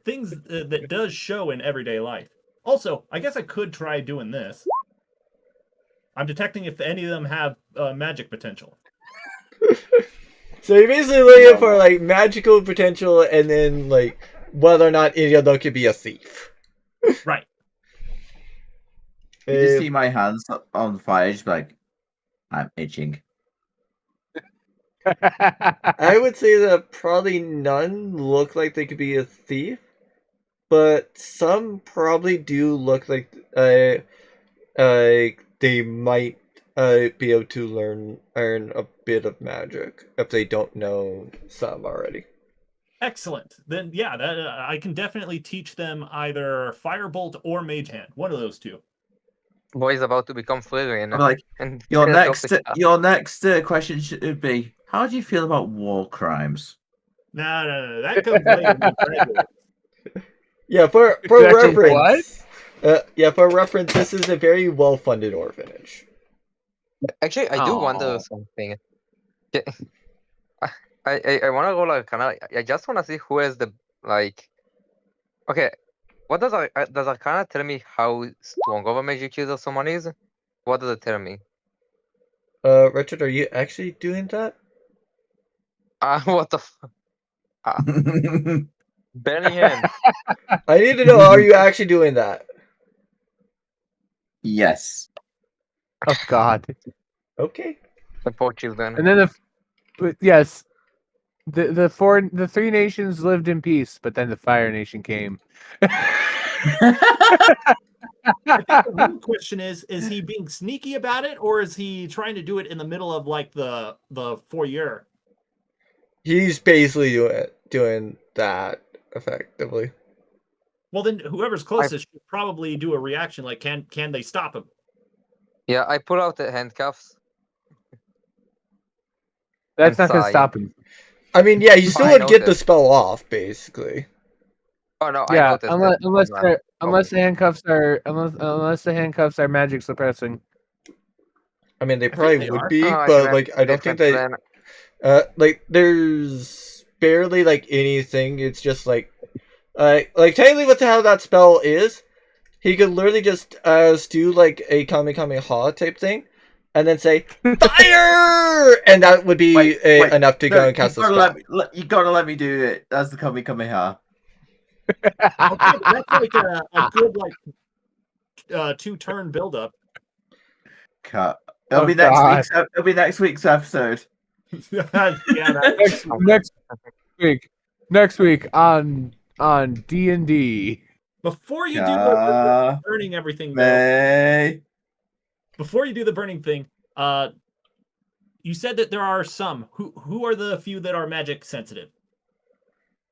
Things that does show in everyday life. Also, I guess I could try doing this. I'm detecting if any of them have magic potential. So you're basically looking for like magical potential, and then like whether or not any of them could be a thief. Right. You just see my hands on fire, just like, I'm itching. I would say that probably none look like they could be a thief, but some probably do look like they might be able to learn a bit of magic if they don't know some already. Excellent. Then, yeah, I can definitely teach them either Firebolt or Mage Hand. One of those two. Boy is about to become Flareon. I'm like, And your set off next the shot. your next question should be, how do you feel about war crimes? No. That comes later. when we graduate. Yeah, for Exactly reference. For reference, this is a very well-funded orphanage. Actually, I do wonder Aw. something. I want to go like I just want to see who has the like. Okay, what does Arcana tell me how strong of a magic user someone is? What does it tell me? Richard, are you actually doing that? What the Benny Hand? I need to know, are you actually doing that? Yes. Oh God. Okay. The poor children. And then yes, the three nations lived in peace, but then the Fire Nation came. I think the real question is he being sneaky about it, or is he trying to do it in the middle of like the foyer? He's basically doing that effectively. Well, then whoever's closest should probably do a reaction. Like, can they stop him? Yeah, I pull out the handcuffs. That's And not gonna sigh. stop him. I mean, yeah, you still I would get the noticed. spell off, basically. Oh no, I Yeah, noticed unless that. the handcuffs are magic suppressing. I mean, they think probably they would are. be, Oh, but you like, have I don't think different they. plan. Like, there's barely like anything. It's just like technically, with how that spell is, he could literally just do like a Kamehameha type thing, and then say fire, and that would be enough to go and cast the spell. You gotta let me do it. That's the Kamehameha. Okay, that's like a good like 2-turn buildup. Cut. Oh, God. It'll be next week's episode. next week on D&D. Before you do the burning everything, though, before you do the burning thing, you said that there are some. Who are the few that are magic sensitive?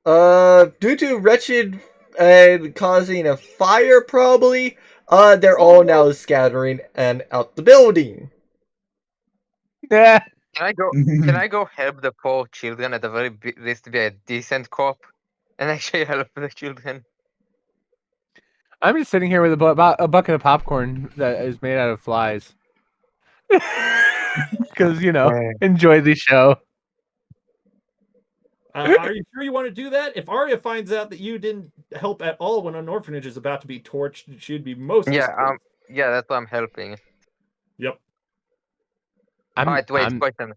Due to Wretched causing a fire, probably, they're all now scattering and out the building. Yeah. Can I go help the poor children at the very least be a decent cop and actually help the children? I'm just sitting here with a bucket of popcorn that is made out of flies. Because, enjoy the show. Are you sure you want to do that? If Arya finds out that you didn't help at all when an orphanage is about to be torched, she'd be most displeased. Yeah, that's why I'm helping. Yep. Alright, wait, question.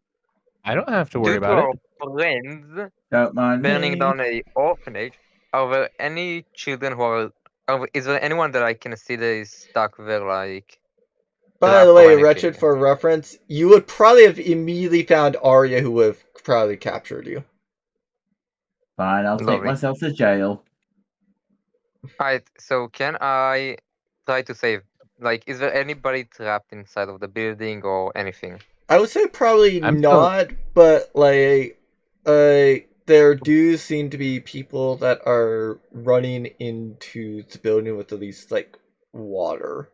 I don't have to worry Due to about our it. friends Don't mind burning me. down a orphanage, are there any children who are is there anyone that I can see that is stuck there like By the way, Wretched, for reference, you would probably have immediately found Arya, who would have probably captured you. Fine, I'll take myself to jail. Alright, so can I try to save? Like, is there anybody trapped inside of the building or anything? I would say probably not, but like, there do seem to be people that are running into the building with at least like water,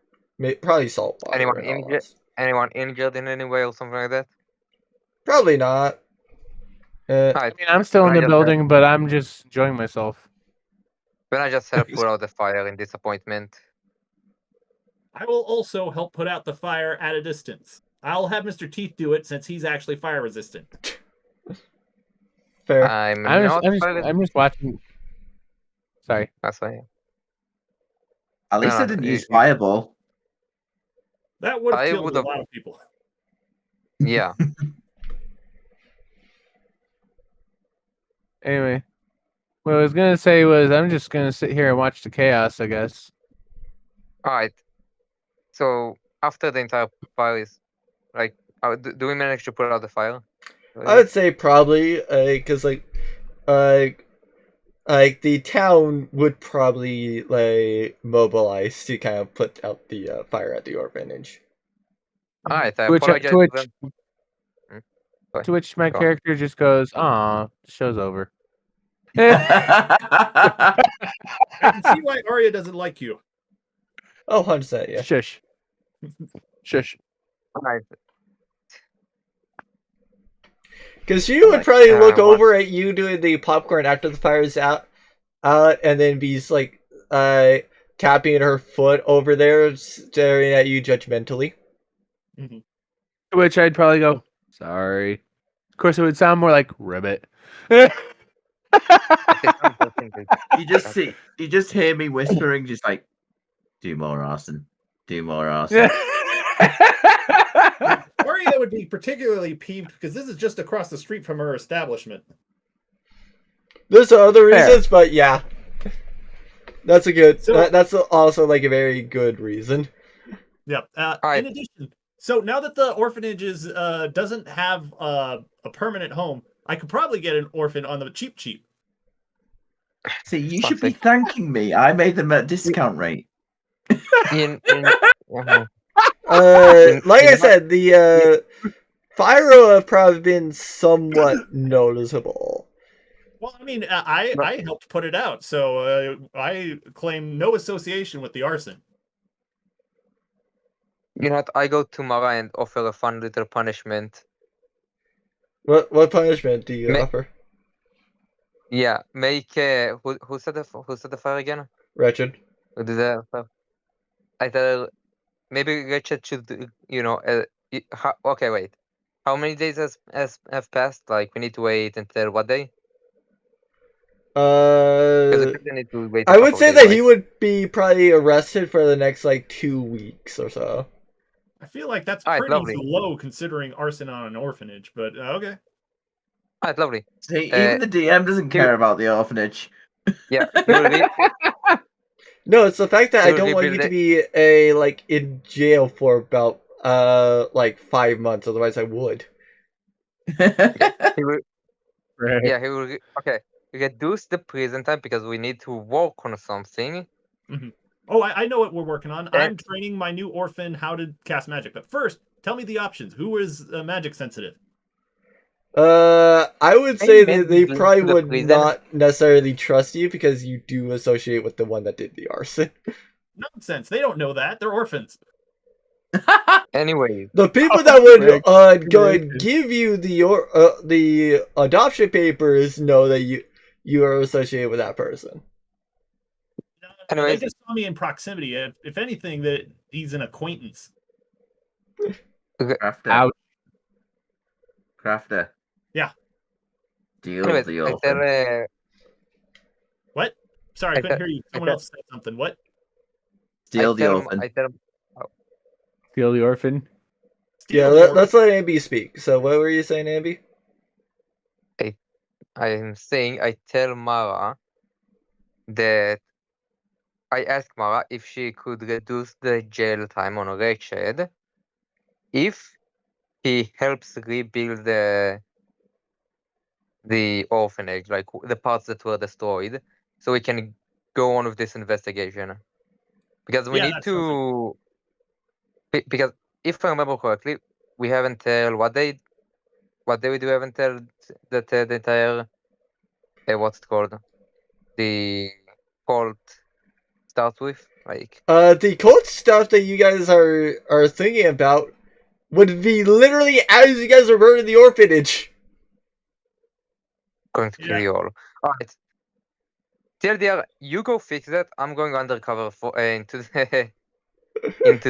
Probably salt water. Anyone in all injured? honesty. Anyone injured in any way or something like that? Probably not. Alright, I mean, I'm still in Can I the just have- building, but I'm just enjoying myself. When I just help put out the fire in disappointment. I will also help put out the fire at a distance. I'll have Mr. Teeth do it since he's actually fire resistant. Fair. I'm I'm not just, fire I'm just watching. Sorry. That's fine. At least No, I didn't you- use fireball. That would have I killed a would've- lot of people. Yeah. Anyway, what I was gonna say was I'm just gonna sit here and watch the chaos, I guess. Alright. So after the entire fire is like, do we manage to put out the fire? I would say probably because like the town would probably like mobilize to kind of put out the fire at the orphanage. Alright, I To which, apologize to which, to them. Sorry. to which my Go on. character just goes, "Aw, the show's over." I can see why Arya doesn't like you. Oh, 100%, yeah. Shush. Shush. Alright. Because she would Like, probably look what- over at you doing the popcorn after the fire's out, and then be like tapping her foot over there, staring at you judgmentally. To which I'd probably go, "Sorry." Of course, it would sound more like "ribbit." You just hear me whispering, just like, do more arson, do more arson. Arya would be particularly peeved because this is just across the street from her establishment. There's other Fair. reasons, but yeah, that's a good. So- That's also like a very good reason. Yep. Alright. In addition, so now that the orphanage doesn't have a permanent home, I could probably get an orphan on the cheap. See, you should be Classic. thanking me. I made them at discount rate. Uh-huh. Like I in- said, the fire will have probably been somewhat noticeable. Well, I mean, I helped put it out, so I claim no association with the arson. You know what? I go to Mara and offer a fun little punishment. What punishment do you Ma- offer, Yeah, make who said the fire again? Wretched? Who did the fire? I tell maybe Richard should okay, wait. How many days have passed? Like we need to wait until what day? Because we need to wait. I would say that he would be probably arrested for the next like 2 weeks or so. I feel like that's Alright, pretty lovely. low considering arson on an orphanage, but okay. Alright, lovely. See, even the DM doesn't care about the orphanage. Yeah, he will be, No, it's the fact that I Dude, don't he want you built to it- be like in jail for about like 5 months. Otherwise, I would. he will yeah, he will okay. Reduce the prison time because we need to work on something. Oh, I know what we're working on. And- I'm training my new orphan how to cast magic. But first, tell me the options. Who is magic sensitive? I would Hey, say man, that they to probably the would prison. not necessarily trust you because you do associate with the one that did the arson. Nonsense. They don't know that. They're orphans. Anyway, The people that would Rick, go Rick. and give you the adoption papers know that you are associated with that person. They anyways, just saw me in proximity. If anything, that he's an acquaintance. Crafter. Ouch. Crafter. Yeah. Deal anyways, the I orphan. tell What? Sorry, I I couldn't thought- hear you. I Someone thought- else said something. What? Steal the orphan. I tell Feel the orphan. Yeah, Steal the orphan. let's let Ambi speak. So what were you saying, Ambi? I'm saying I tell Mara that I asked Mara if she could reduce the jail time on Wretched if he helps rebuild the orphanage, like the parts that were destroyed, so we can go on with this investigation. Because we Yeah, need that sounds to. Because if I remember correctly, we have until what day? What day we do have until that the entire what's it called? The cult start with? Like, The cult stuff that you guys are thinking about would be literally as you guys are burning the orphanage. going to kill you all. Alright. TLDR, you go fix that. I'm going undercover for into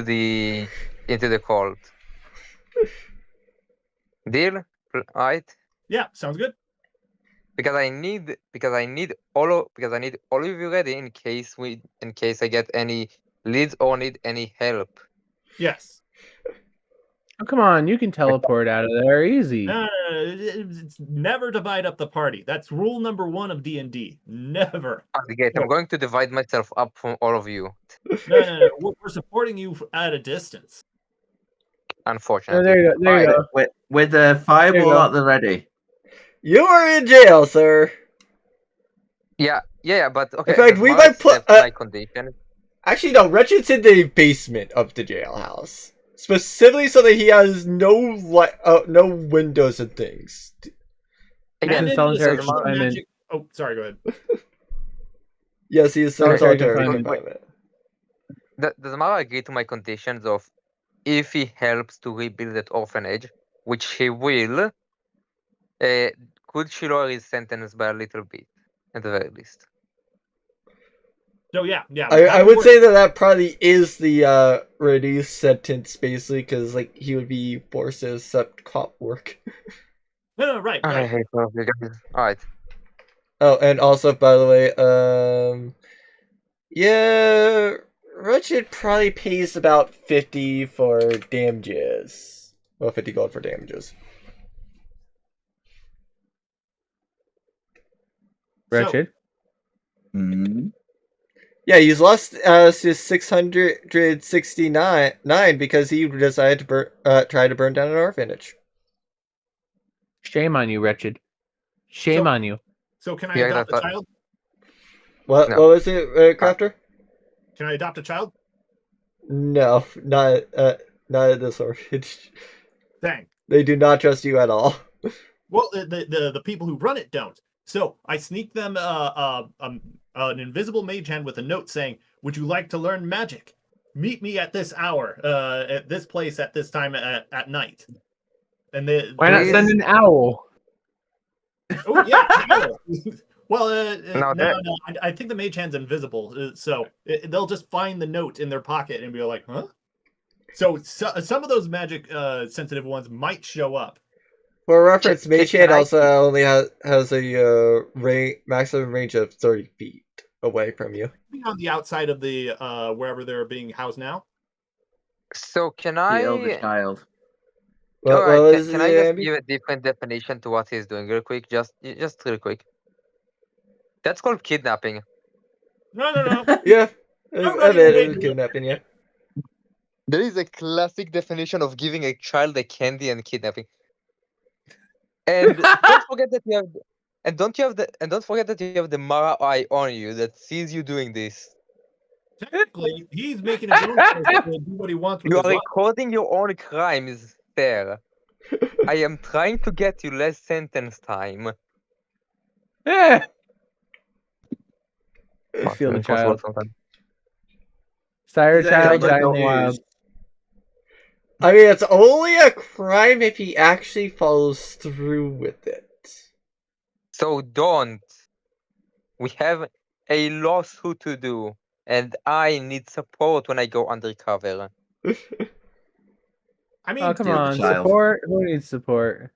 the into the cult. Deal? Alright? Yeah, sounds good. Because I need all of you ready in case I get any leads or need any help. Yes. Oh, come on, you can teleport out of there easy. No, it's never divide up the party. That's rule number 1 of D&D. Never. Alligator, I'm going to divide myself up from all of you. No. We're supporting you at a distance. Oh, Unfortunately. there you go. There you go. With the fireball go. at the ready. You are in jail, sir. Yeah, but okay. fact, does we Mara might put, accept my condition? Actually, no. Wretched's in the basement of the jailhouse, specifically so that he has no no windows and things. Again, in solitary does Mara- confinement. Oh, sorry. Go ahead. Yes, he is in Solitary solitary confinement. confinement. does Mara agree to my conditions of if he helps to rebuild that orphanage, which he will, could she lower his sentence by a little bit, at the very least? So yeah. I would say that probably is the reduced sentence, basically, because like he would be forced to accept cop work. No, right. I hate all of you guys. Alright. Oh, and also, by the way, yeah, Wretched probably pays about 50 for damages. Well, 50 gold for damages. Wretched. Mhm. Yeah, he's lost his 669 because he decided to try to burn down an orphanage. Shame on you, Wretched. Shame on you. So can I Yeah, adopt a that's child? What No. what was it, Crafter? Can I adopt a child? No, not at this orphanage. Dang. They do not trust you at all. Well, the people who run it don't. So I sneak them an invisible mage hand with a note saying, "Would you like to learn magic? Meet me at this hour, at this place, at this time at night." And Why not Please. send an owl? Oh yeah. owl. Well, No, no. I think the mage hand's invisible, so they'll just find the note in their pocket and be like, "Huh?" So some of those magic sensitive ones might show up. For reference, Can Mage Hand I- also only has a maximum range of 30 feet away from you. Be on the outside of the wherever they're being housed now. So can The elder I? child. What Alright, was can I it, just Amby? give a different definition to what he's doing real quick? Just real quick. That's called kidnapping. No. Yeah, I'm I not bet even it was kidnapping, yeah. That is a classic definition of giving a child a candy and kidnapping. And don't forget that you have don't forget that you have the Mara eye on you that sees you doing this. Technically, he's making his own choice to do what he wants with You his are life. recording your own crimes there. I am trying to get you less sentence time. Yeah. Fucking Steal the impossible child. sometimes. Sire Today child on the died in the wild. news, I mean, it's only a crime if he actually follows through with it. So don't. We have a lawsuit to do, and I need support when I go undercover. I mean, Oh, come Steal the on. child. Support? Who needs support?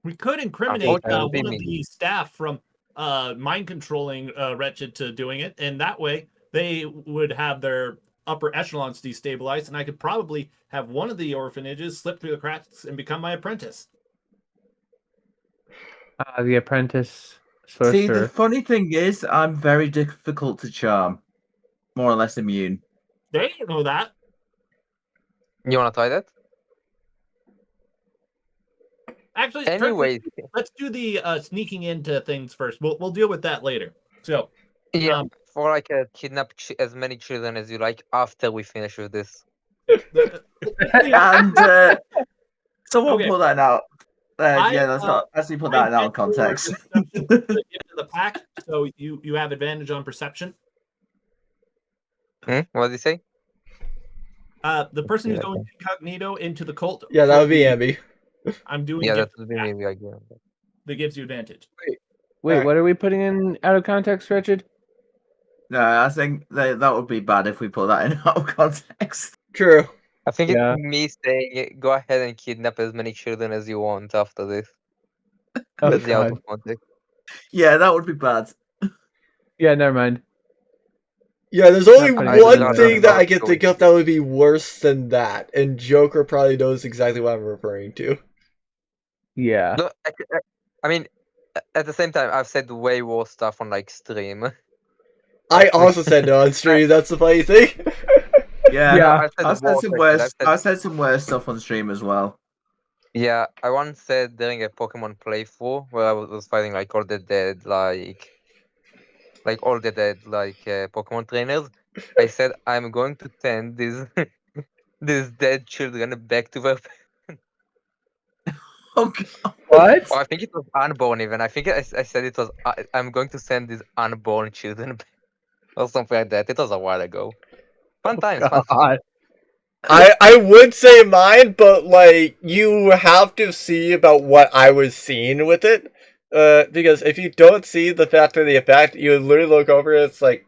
we could incriminate Unfortunately, one of me. the staff from mind controlling Wretched to doing it, and that way they would have their upper echelons destabilized, and I could probably have one of the orphanages slip through the cracks and become my apprentice. The apprentice See, the sorcerer. funny thing is, I'm very difficult to charm. More or less immune. They don't know that. You wanna try that? Actually, Anyways, let's do the sneaking into things first. We'll deal with that later. So, yeah, for like kidnap as many children as you like after we finish with this. And someone Okay. put that out. I, Yeah, let's not actually put that out of context. Perception to get to the pack, so you have advantage on perception. What did you say? The person who's Yeah, going incognito into the cult. Yeah, that for would be the- Ambi. I'm doing Yeah, gift that would be maybe idea. that gives you advantage. Wait, Alright. what are we putting in out of context, Wretched? No, I think that would be bad if we put that in out of context. True. I think Yeah. it's me saying, go ahead and kidnap as many children as you want after this. Oh, That's the out God. of context. Yeah, that would be bad. Yeah, never mind. Yeah, there's only putting it one in thing the that I can story. think of that would be worse than that, and Joker probably knows exactly what I'm referring to. Yeah. No, I mean, at the same time, I've said way worse stuff on like stream. I also said no on stream. That's the funny thing. Yeah, Yeah. I've said I've said worse. some actually. worse. I've said- I've said some worse stuff on stream as well. Yeah, I once said during a Pokemon playthrough where I was fighting like all the dead, like all the dead, Pokemon trainers. I said I'm going to send these these dead children back to their. Oh god. What? Oh, I think it was unborn even. I think I said it was. I'm going to send these unborn children back, or something like that. It was a while ago. Fun times. Fun times. God. I would say mine, but like you have to see about what I was seeing with it. Because if you don't see the fact of the effect, you would literally look over it, it's like,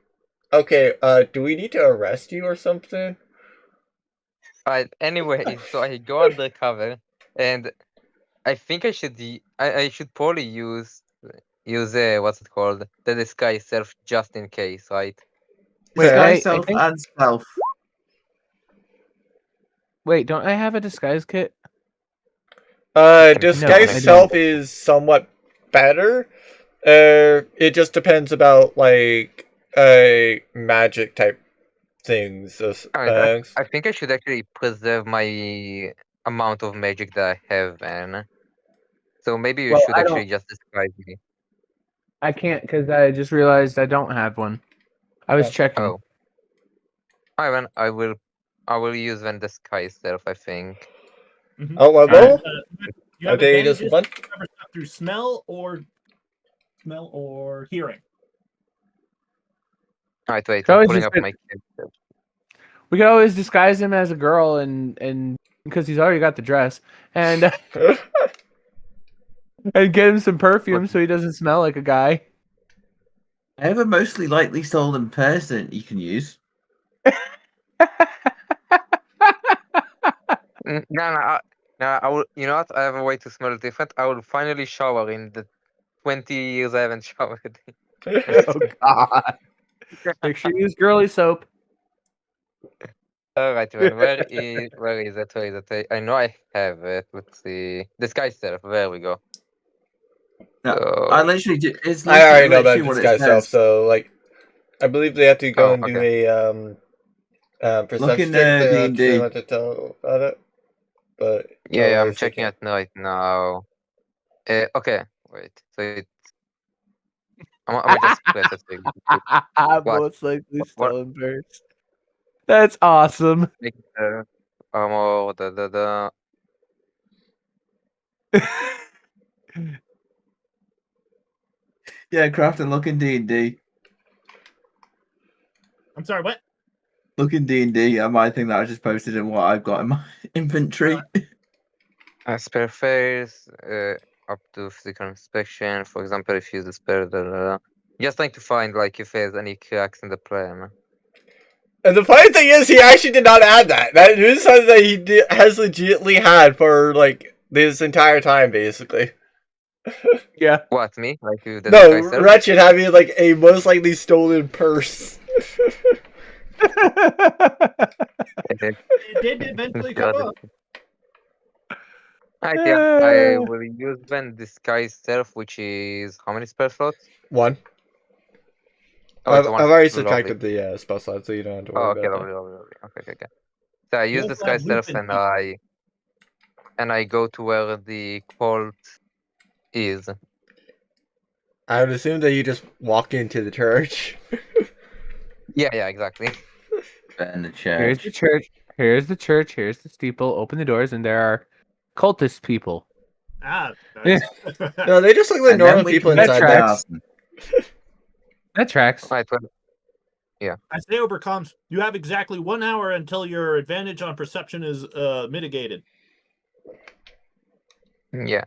okay, do we need to arrest you or something? Alright, anyway, so I go undercover, and I think I should I should probably use what's it called, the disguise self, just in case, right? Wait, Sky I self think- and stealth. Wait, don't I have a disguise kit? Disguise I self don't. is somewhat better. It just depends about like magic type things. I think I should actually preserve my amount of magic that I have, then. So maybe you Well, should I actually don't- just disguise me. I can't because I just realized I don't have one. I was Oh. checking. Oh. Alright, then I will use then disguise self, I think. Mhm. Oh, what Alright. level? You I have think just advantages one. to discover stuff through smell or hearing. Alright, wait, So I'm it's pulling just up been- my character. We could always disguise him as a girl and because he's already got the dress and and get him some perfume so he doesn't smell like a guy. I have a mostly likely stolen person you can use. No, I will. You know what? I have a way to smell different. I will finally shower in the 20 years I haven't showered. Oh God! Make sure you use girly soap. All right, man. Where is it? Where is it? I know I have it. Let's see. Disguise self. There we go. No, So- I literally it's I already know literally about what it disguise self, says. so like, I believe they have to go Oh, and do okay. a perception in, check. They D&D. actually want to tell about it, but Yeah, I'm otherwise they checking can't. it right now. Okay, wait. So it's. I'm gonna just press it. So What? Most likely What? stolen purse. That's awesome. make armor. Yeah, craft and look in D&D. I'm sorry, what? Look in D&D. I might think that I just posted in what I've got in my inventory. Spare phase, up to physical inspection. For example, if you use the spare, just trying to find like if there's any cracks in the plan. And the funny thing is, he actually did not add that. That is something that he has legitimately had for like this entire time, basically. Yeah. What, me? Like you the No, disguise self? Wretched having like a most likely stolen purse. It did eventually come up. I will use then disguise self, which is how many spell slots? One. Oh, I've it's one. already Lovely. subtracted the spell slot, so you don't have to Oh, worry okay, about lovely. Okay. So I use also disguise have self Lupin. and I go to where the cult is. that. I would assume that you just walk into the church. Yeah, exactly. In the Here's church. the church. Here's the church. Here's the steeple. Open the doors, and there are cultist people. Ah, nice. No, they just look like And then normal we people can That inside get there. tracks. That tracks. Right, well, I say over comms, you have exactly 1 hour until your advantage on perception is mitigated. Yeah.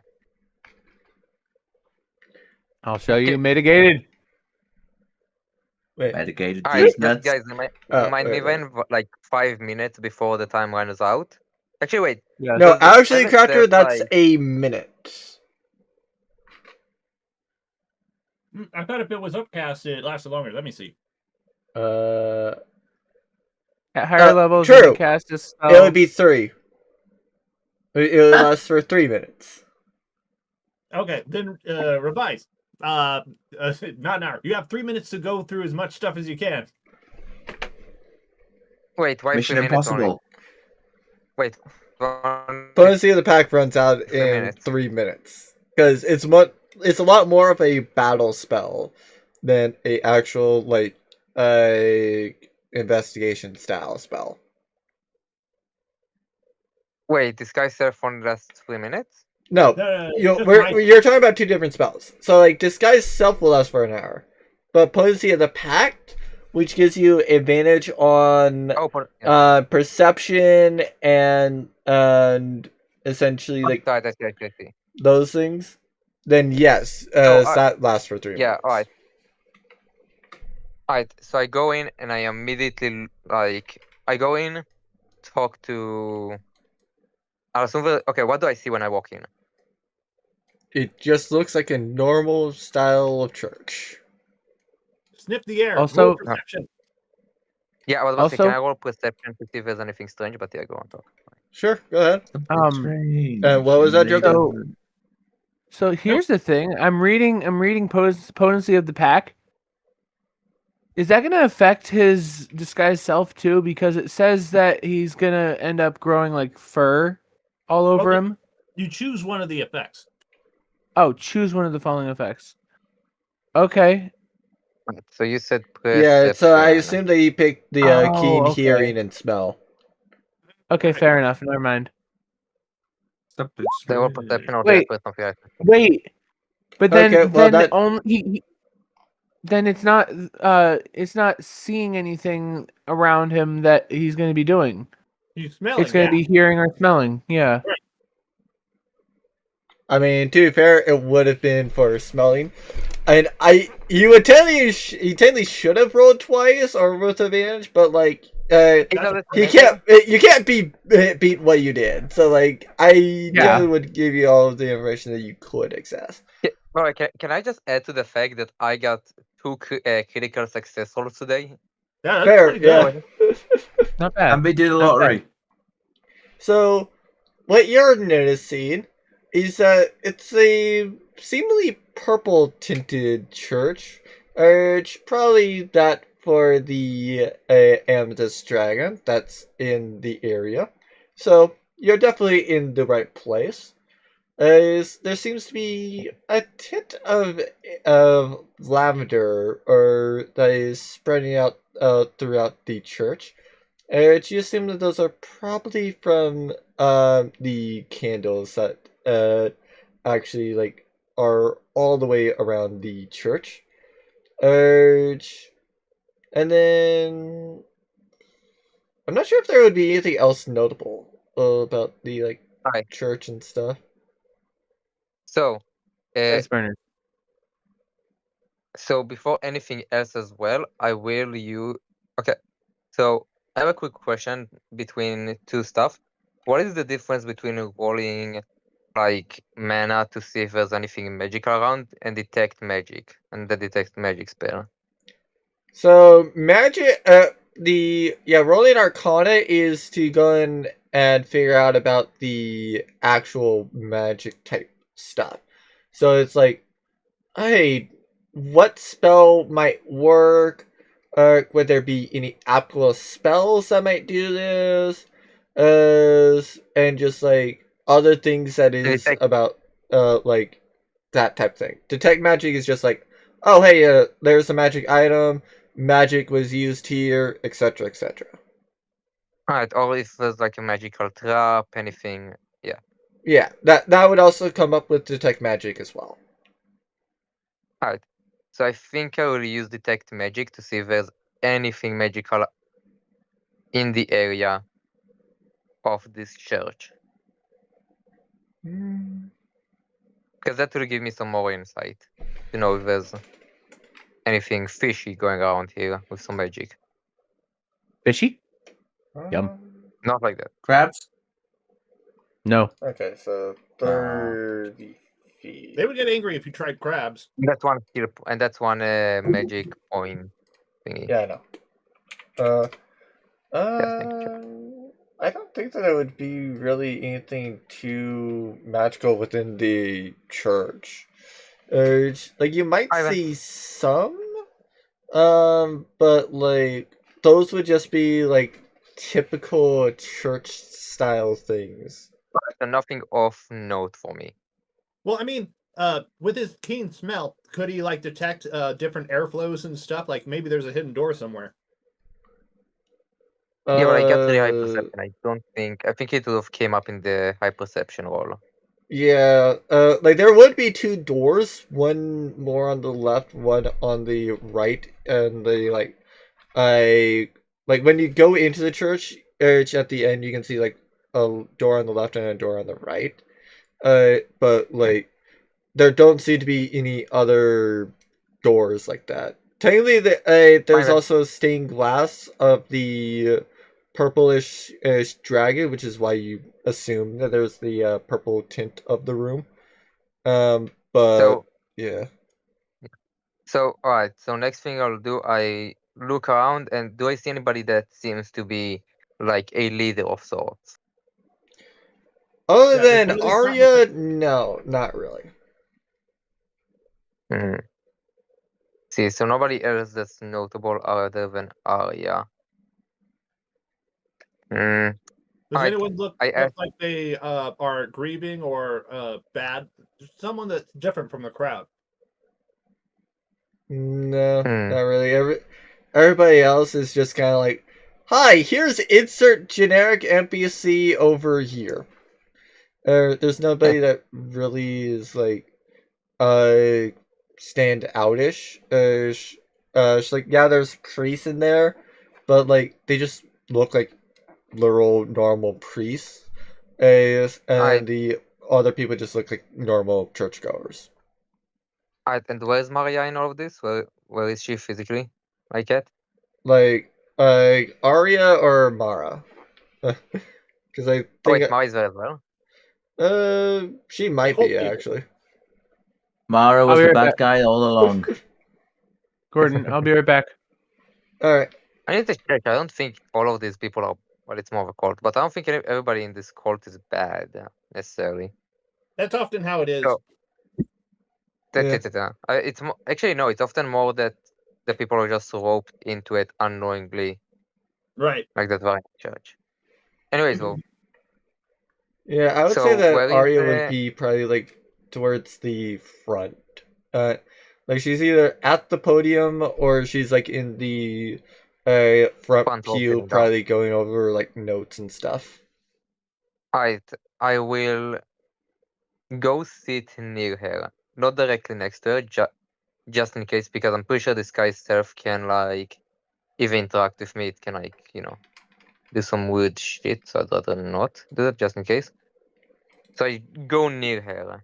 I'll show Okay. you mitigated. Wait. Medicated Alright, these just nuts. guys, remind me wait. when, like 5 minutes before the time runs out. Actually, wait. Yeah. No, Does it actually, say Crafter, that, that's like- a minute. I thought if it was upcast, it lasted longer. Let me see. Uh, At higher levels, true. when you cast a spell, it would be 3. It would last for 3 minutes. Okay, then revise. Not an hour. You have 3 minutes to go through as much stuff as you can. Wait, why Mission 3 minutes only? Impossible. Wait. Potency of the pack runs out 3 in minutes. 3 minutes because it's a lot more of a battle spell than a actual like investigation style spell. Wait, this guy said for the last 3 minutes? No, you're talking about 2 different spells. So like disguise self will last for an hour, but potency of the pact, which gives you advantage on perception and essentially like I see. those things, then yes, that lasts for 3 minutes. Alright. Alright, so I go in and I immediately I go in, talk to. Okay, what do I see when I walk in? It just looks like a normal style of church. Sniff the air. Also- Roll perception. Yeah, I was about to say, Also- can I roll perception to see if there's anything strange? But yeah, go on, talk. Sure, go ahead. What was that, Joker? So here's the thing. I'm reading potency of the pack. Is that gonna affect his disguised self too? Because it says that he's gonna end up growing like fur all over Okay. him. You choose one of the effects. Oh, choose one of the following effects. Okay. Right, so you said perception. Yeah, so I assume that you picked the Oh, keen okay. hearing and smell. Okay, fair enough. Never mind. They roll perception or Wait. did I put something else? Wait. But then Okay, well, then that- only then it's not seeing anything around him that he's going to be doing. You smell It's going to be hearing or smelling. Yeah. I mean, to be fair, it would have been for smelling. And you technically should have rolled twice or with advantage, but like, you can't beat what you did. So like, I definitely would give you all of the information that you could access. Alright, can I just add to the fact that I got 2 critical success rolls today? Yeah, that's Fair, pretty good. yeah. Not bad. And we did a Not lottery. So, what you're noticing is that it's a seemingly purple tinted church. It's probably that for the Amethyst Dragon that's in the area. So, you're definitely in the right place. There seems to be a tint of lavender that is spreading out throughout the church. You assume that those are probably from the candles that actually like are all the way around the church. And then I'm not sure if there would be anything else notable about the church and stuff. So, Ice burner. so before anything else as well, I will use. Okay, so I have a quick question between 2 stuff. What is the difference between rolling like mana to see if there's anything magical around and detect magic and the detect magic spell? So magic, rolling Arcana is to go in and figure out about the actual magic type stuff. So it's like, hey, what spell might work? Would there be any applicable spells that might do this? And just like other things that is about like that type of thing. Detect magic is just like, oh hey, there's a magic item, magic was used here, etc., etc. Alright, or if there's like a magical trap, anything, yeah. Yeah, that would also come up with detect magic as well. Alright, so I think I will use detect magic to see if there's anything magical in the area of this church. Because that will give me some more insight to know if there's anything fishy going around here with some magic. Fishy? Yum. Not like that. Crabs? No. Okay, so 30 feet. They would get angry if you tried crabs. That's one skill, and that's one magic point thingy. Yeah, I know. I don't think that it would be really anything too magical within the church. Like you might Ivan. see some, but like those would just be like typical church style things. So nothing of note for me. Well, I mean, with his keen smell, could he like detect different airflows and stuff? Like maybe there's a hidden door somewhere. Yeah, but I got the high Uh, perception. I think it would have came up in the high perception roll. Yeah, like there would be two doors, one more on the left, one on the right, and the like when you go into the church at the end, you can see like a door on the left and a door on the right. But like there don't seem to be any other doors like that. Technically, there's Ivan. also stained glass of the purplish dragon, which is why you assume that there's the purple tint of the room. But So yeah. So, alright, so next thing I'll do, I look around and do I see anybody that seems to be like a leader of sorts? Other Yeah, than there's really Arya, no, not really. Hmm. See, so nobody else that's notable other than Arya. Hmm. Does Alright, anyone look I asked, like they are grieving or bad? Someone that's different from the crowd. No, Hmm. not really. Everybody else is just kind of like, "Hi, here's insert generic NPC over here." There's nobody that really is like, stand outish. It's like, yeah, there's priests in there, but like they just look like literal normal priests, and alright, the other people just look like normal churchgoers. and where's Maria in all of this? Where is she physically? My cat? Like, Arya or Mara? Because I Oh think, wait, Maria's there as well. she might hope be people- actually. Mara was be the right bad back. guy all along. Gordon, I'll be right back. All right. I need to check. I don't think all of these people are, well, it's more of a cult, but I don't think everybody in this cult is bad necessarily. That's often how it is. So- Yeah. It's actually no. It's often more that the people are just roped into it unknowingly, Right. like that very church. Anyways, well, Yeah, I would say So, that where is Arya would the- be probably like towards the front. Like she's either at the podium or she's like in the front Front row pew, sitting down. probably going over like notes and stuff. I will go sit near her, not directly next to her, just in case, because I'm pretty sure this guy itself can like, if it interact with me, it can like do some weird shit. So I'd rather not do that, just in case. So I go near her,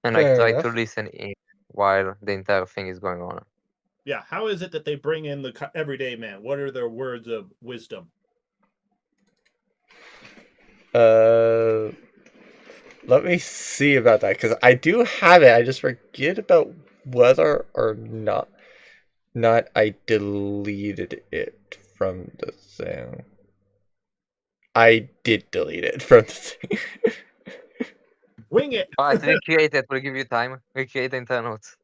and I Fair try enough. to listen in while the entire thing is going on. Yeah. How is it that they bring in the everyday man? What are their words of wisdom? Let me see about that because I do have it. I just forget about whether or not I deleted it from the thing. I did delete it from the thing. Wing it. Alright, recreate it. We'll give you time. Recreate the entire notes.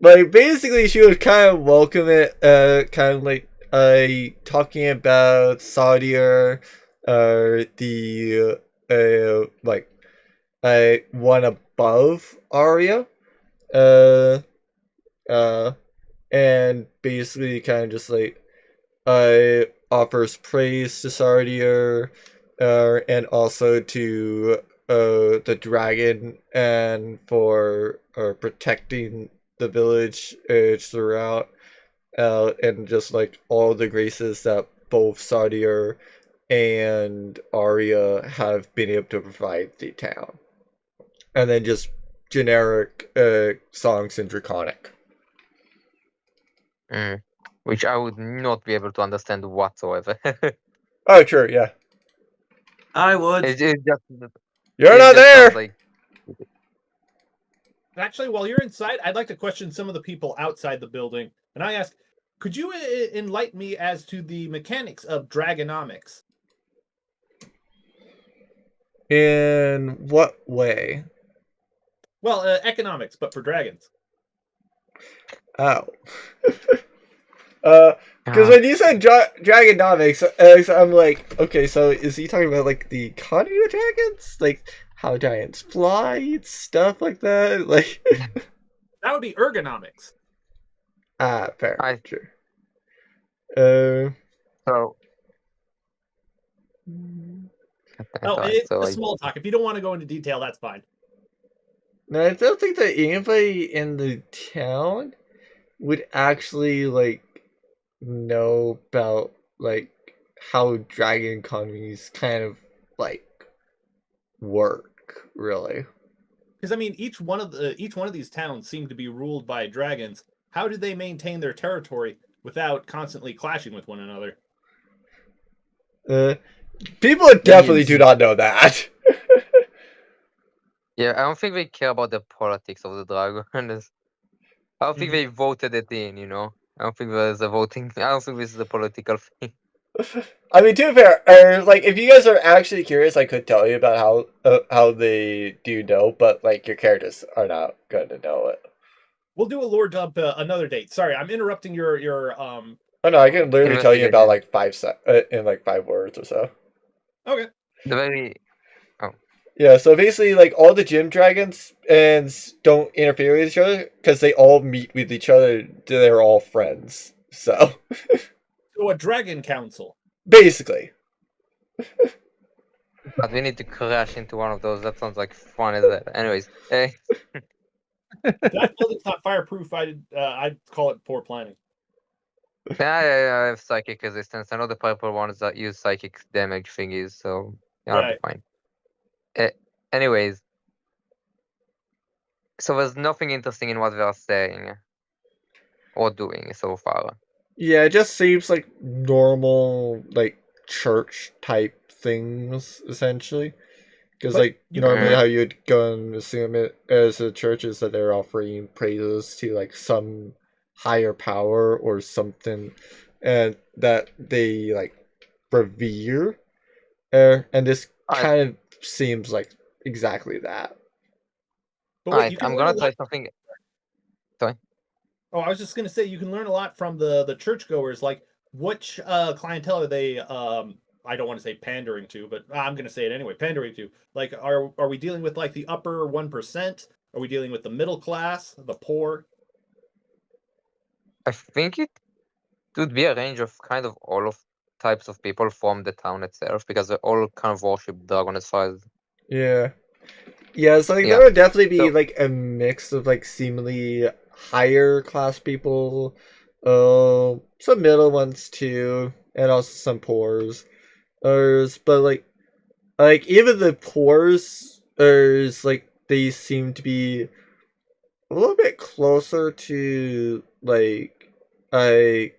Like basically, she would kind of welcome it. Kind of like talking about Saudier, the like one above Arya, and basically kind of just like offers praise to Sardier, and also to the dragon and for protecting the village throughout, and just like all the graces that both Sadir and Arya have been able to provide the town, and then just generic songs in Draconic. Which I would not be able to understand whatsoever. Oh, true, yeah. I would. It just You're it not just there. sounds like Actually, while you're inside, I'd like to question some of the people outside the building. And I ask, could you enlighten me as to the mechanics of Dragonomics? In what way? Well, economics, but for dragons. Oh. Because when you said Dragonomics, I'm like, okay, so is he talking about like the economy of dragons, like how giants fly, stuff like that? Like, That would be ergonomics. fair, I true. so. Oh, Alright, it's so a small talk. If you don't want to go into detail, that's fine. No, I don't think that anybody in the town would actually like know about like how dragon economies kind of like work, really. Because I mean, each one of these towns seem to be ruled by dragons. How do they maintain their territory without constantly clashing with one another? People definitely do not know that. Yeah, I don't think they care about the politics of the dragons. I don't think they voted it in, you know. I don't think there's a voting. I don't think this is a political thing. I mean, to be fair, like if you guys are actually curious, I could tell you about how they do know, but like your characters are not going to know it. We'll do a lore dump another date. Sorry, I'm interrupting your Oh no, I can literally tell you about Investigation. like in like 5 words or so. Okay. The very Yeah, so basically, like all the gym dragons and don't interfere with each other because they all meet with each other. They're all friends. So So a dragon council. basically, but we need to crash into one of those. That sounds like fun as that. Anyways, That building's not fireproof. I'd call it poor planning. I have psychic resistance. I know the purple ones that use psychic damage thingies, so I'll be Right. fine. Anyways, so there's nothing interesting in what they are saying or doing so far. yeah, it just seems like normal like church type things essentially. Because But like you normally can how you'd go and assume it as a church is that they're offering praises to like some higher power or something, and that they like revere. And this Alright, kind of seems like exactly that. But wait, alright, you can I'm learn a gonna try lot. something. Sorry. Oh, I was just gonna say you can learn a lot from the churchgoers. Like, which clientele are they? I don't want to say pandering to, but I'm gonna say it anyway. Pandering to. Like, are we dealing with like the upper 1%? Are we dealing with the middle class, the poor? I think it would be a range of kind of all of types of people from the town itself because they all kind of worship dragon as far as Yeah. Yeah, so like yeah. there would definitely be So like a mix of like seemingly higher class people, some middle ones too, and also some poors. But like even the poors is like they seem to be a little bit closer to like they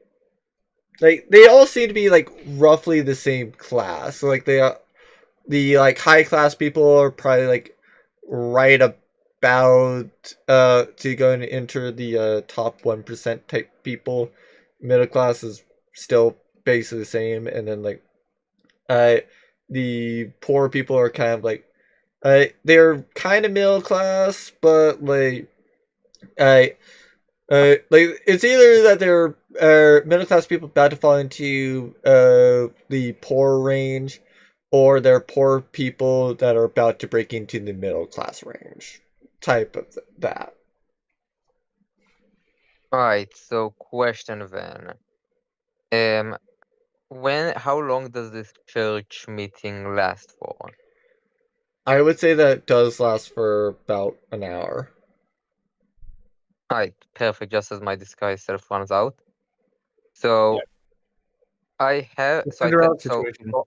all seem to be like roughly the same class. So like they are the like high class people are probably like right about to go and enter the top 1% type people. Middle class is still basically the same, and then like uh the poor people are kind of like they're kind of middle class, but like it's either that they're middle class people about to fall into the poor range, or they're poor people that are about to break into the middle class range, type of that. alright, so question then. How long does this church meeting last for? I would say that does last for about an hour. Alright, perfect. Just as my disguise self runs out. So Yeah. I have The so I Cinderella te- so situation. before-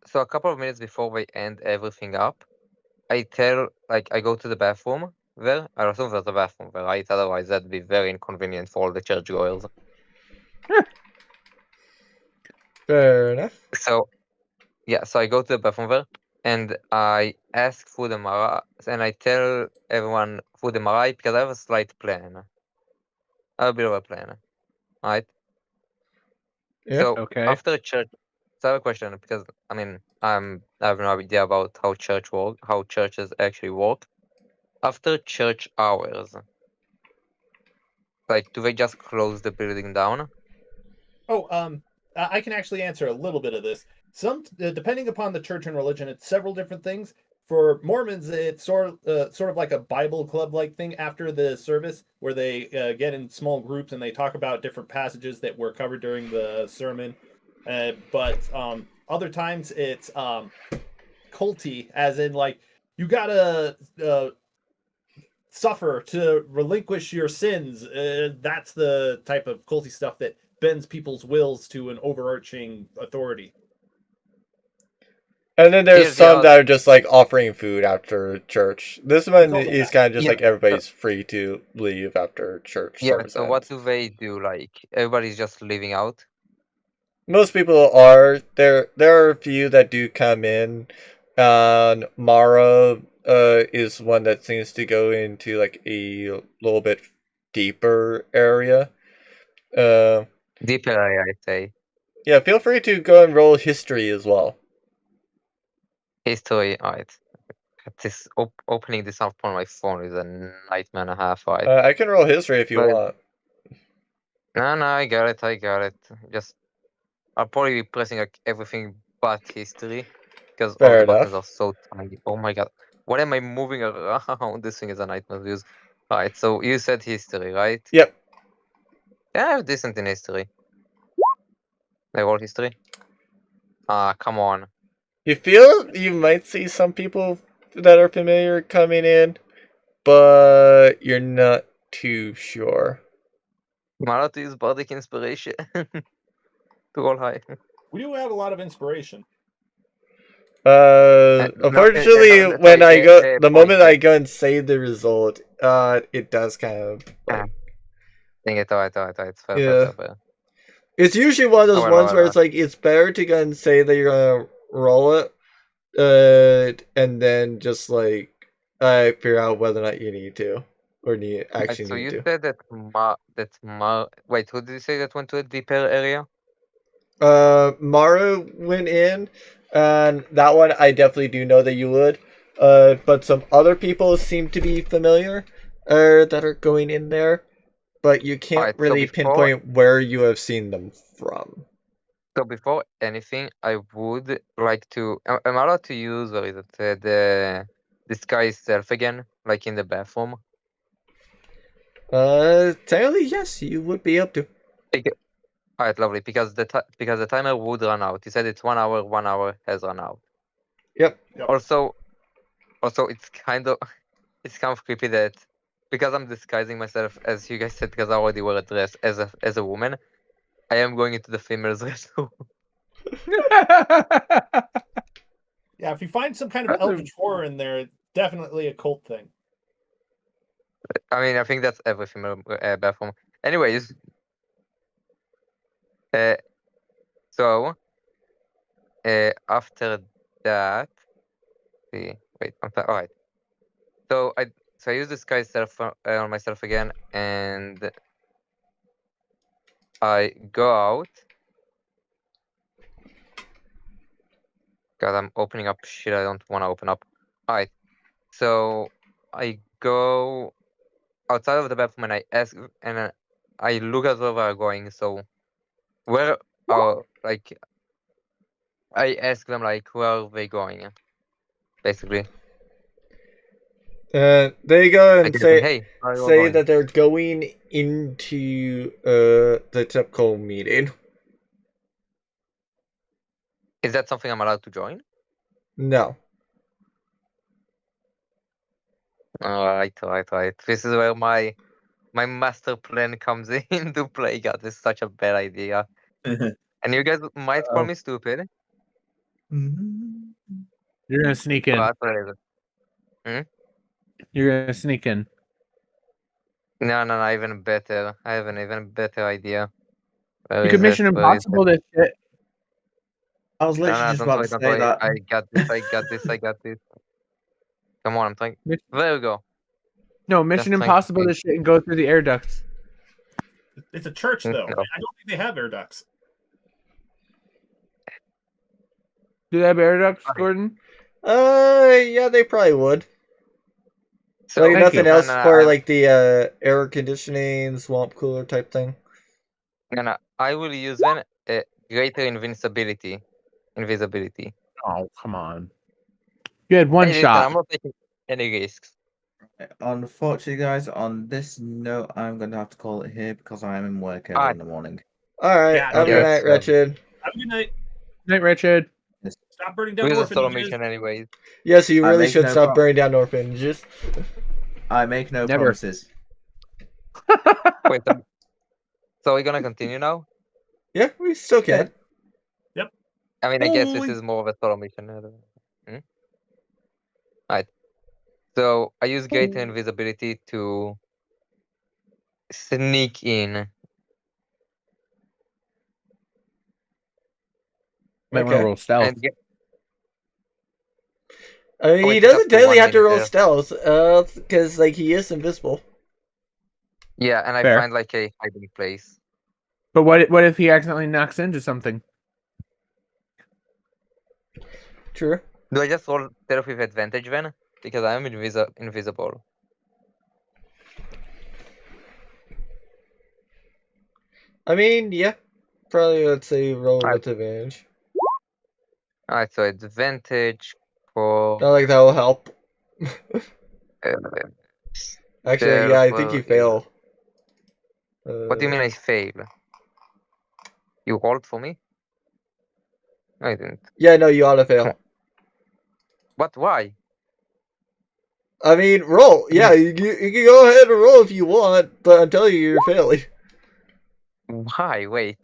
so a couple of minutes before we end everything up, I go to the bathroom there. I assume there's a bathroom there, right? Otherwise that'd be very inconvenient for all the churchgoers. Fair enough. So yeah, so I go to the bathroom there and I ask for the Mara and I tell everyone for the Mara because I have a slight plan. I have a bit of a plan. Right? Yeah. So Okay. after church, so I have a question because I mean I have no idea about how how churches actually work. After church hours, like do they just close the building down? Oh, I can actually answer a little bit of this. Depending upon the church and religion, it's several different things. For Mormons, it's sort of like a Bible club like thing after the service, where they get in small groups and they talk about different passages that were covered during the sermon. But other times it's culty, as in like you gotta suffer to relinquish your sins. That's the type of culty stuff that bends people's wills to an overarching authority. And then there's Here's the some other that are just like offering food after church. This one also is that. kind of just Yeah, like everybody's free to leave after church yeah. service So what ends. do they do? Like everybody's just leaving out. Most people are there. There are a few that do come in. Mara is one that seems to go into like a little bit deeper area. Uh, Deeper area, I say. yeah, feel free to go and roll history as well. History. Alright. This opening this up on my phone is a nightmare and a half. Alright. I can roll history if you But want. no, I got it. I got it. Just I'll probably be pressing like everything but history because all Fair the buttons enough. are so tiny. Oh my god. What am I moving around? This thing is a nightmare to use. Alright, so you said history, right? Yep. Yeah, I'm decent in history. I roll history. Ah, come on. You feel you might see some people that are familiar coming in, but you're not too sure. I'm allowed to use bardic inspiration to roll high. We do have a lot of inspiration. Unfortunately, That's when why I go, a the point moment I there. go and say the result, it does kind of Ah, like, dang it, alright. It's fair, yeah. fair. It's usually one of Oh those well, ones where it's like it's better to go and say that you're gonna roll it, and then just like figure out whether or not you need to or Right, actually so need you to. said that wait, who did you say that went to a deeper area? Maru went in, and that one I definitely do know that you would. But some other people seem to be familiar, that are going in there, but you can't Alright, really pinpoint where you have seen them from. so before anything, I would like to am I allowed to use what is it, the disguise self again, like in the bathroom? Technically, yes, you would be able to. Alright, lovely, because the timer would run out. You said it's 1 hour, 1 hour has run out. Yep. Also, it's kind of it's kind of creepy that because I'm disguising myself as you guys said because I already wear a dress as a woman, I am going into the female's restroom. Yeah, if you find some kind of That's a- eldritch horror in there, it's definitely a cult thing. I mean, I think that's every female bathroom. Anyways, uh, so after that, wait, all right. So I use disguise self on myself again, and I go out. God, I'm opening up shit I don't want to open up. Alright, so I go outside of the bathroom and I ask, and I look at where we're going. So where are I ask them like where are they going? Basically, They go I and tell them, hey, where are you all say going? that they're going into the typical meeting. Is that something I'm allowed to join? No. Right. This is where my master plan comes into play. God, this is such a bad idea. And you guys might call me stupid, You're gonna sneak in. but whatever. You're gonna sneak in. No, even better. I have an even better idea. Where You could is Mission it? Where is Impossible it? this shit. I was literally No, just don't about worry, to don't say worry. that. I got this. Come on, I'm trying. There we go. No, Mission Just trying to Impossible think. this shit and go through the air ducts. It's a church, though. No. I don't think they have air ducts. Do they have air ducts, Right. Gordon? Yeah, they probably would. So Like Thank nothing you. else No, for like the air conditioning, swamp cooler type thing. no. I will use then greater invisibility. Oh, come on. You had one Hey, listen, shot. I'm not taking any risks. Unfortunately, guys, on this note, I'm going to have to call it here because I am in work early Alright. in the morning. Alright, Yeah, have a good night, yes, Wretched. Have a good night. Night, Richard. Stop burning down With a solo orphanages. mission, anyways. Yes, you I really make should no stop pro- burning down orphanages. I make no Never. promises. Wait, so we're gonna continue now? Yeah, we still can. I mean, I guess this Holy- is more of a solo mission. Alright. So I use greater invisibility to sneak in. Might want to Okay. roll stealth. And get, I mean, wait, he just doesn't for technically 1 have to minute roll there. stealth, because like he is invisible. Yeah, and I Fair. find like a hiding place. But what if he accidentally knocks into something? True. Do I just roll stealth with advantage then? Because I am invisible. I mean, yeah. Probably would say roll Alright. with advantage. Alright, so advantage for Not like that will help. uh, Actually, yeah, I think you stealth, fail. What do you mean I fail? You rolled for me? No, I didn't. Yeah, no, you ought to fail. What? Why? I mean, roll. Yeah, you can go ahead and roll if you want, but I'm telling you, you're failing. Why? Wait.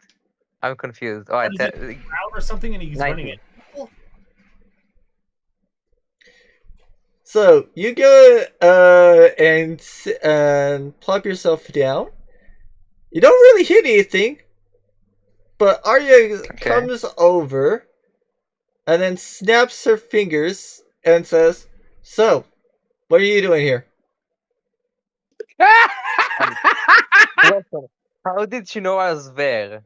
I'm confused. Alright, What is it? Crowd or something, and he's 19. running it. So you go and plop yourself down. You don't really hit anything, but Arya comes over and then snaps her fingers and says, "So, what are you doing here?" Listen, how did she know I was there?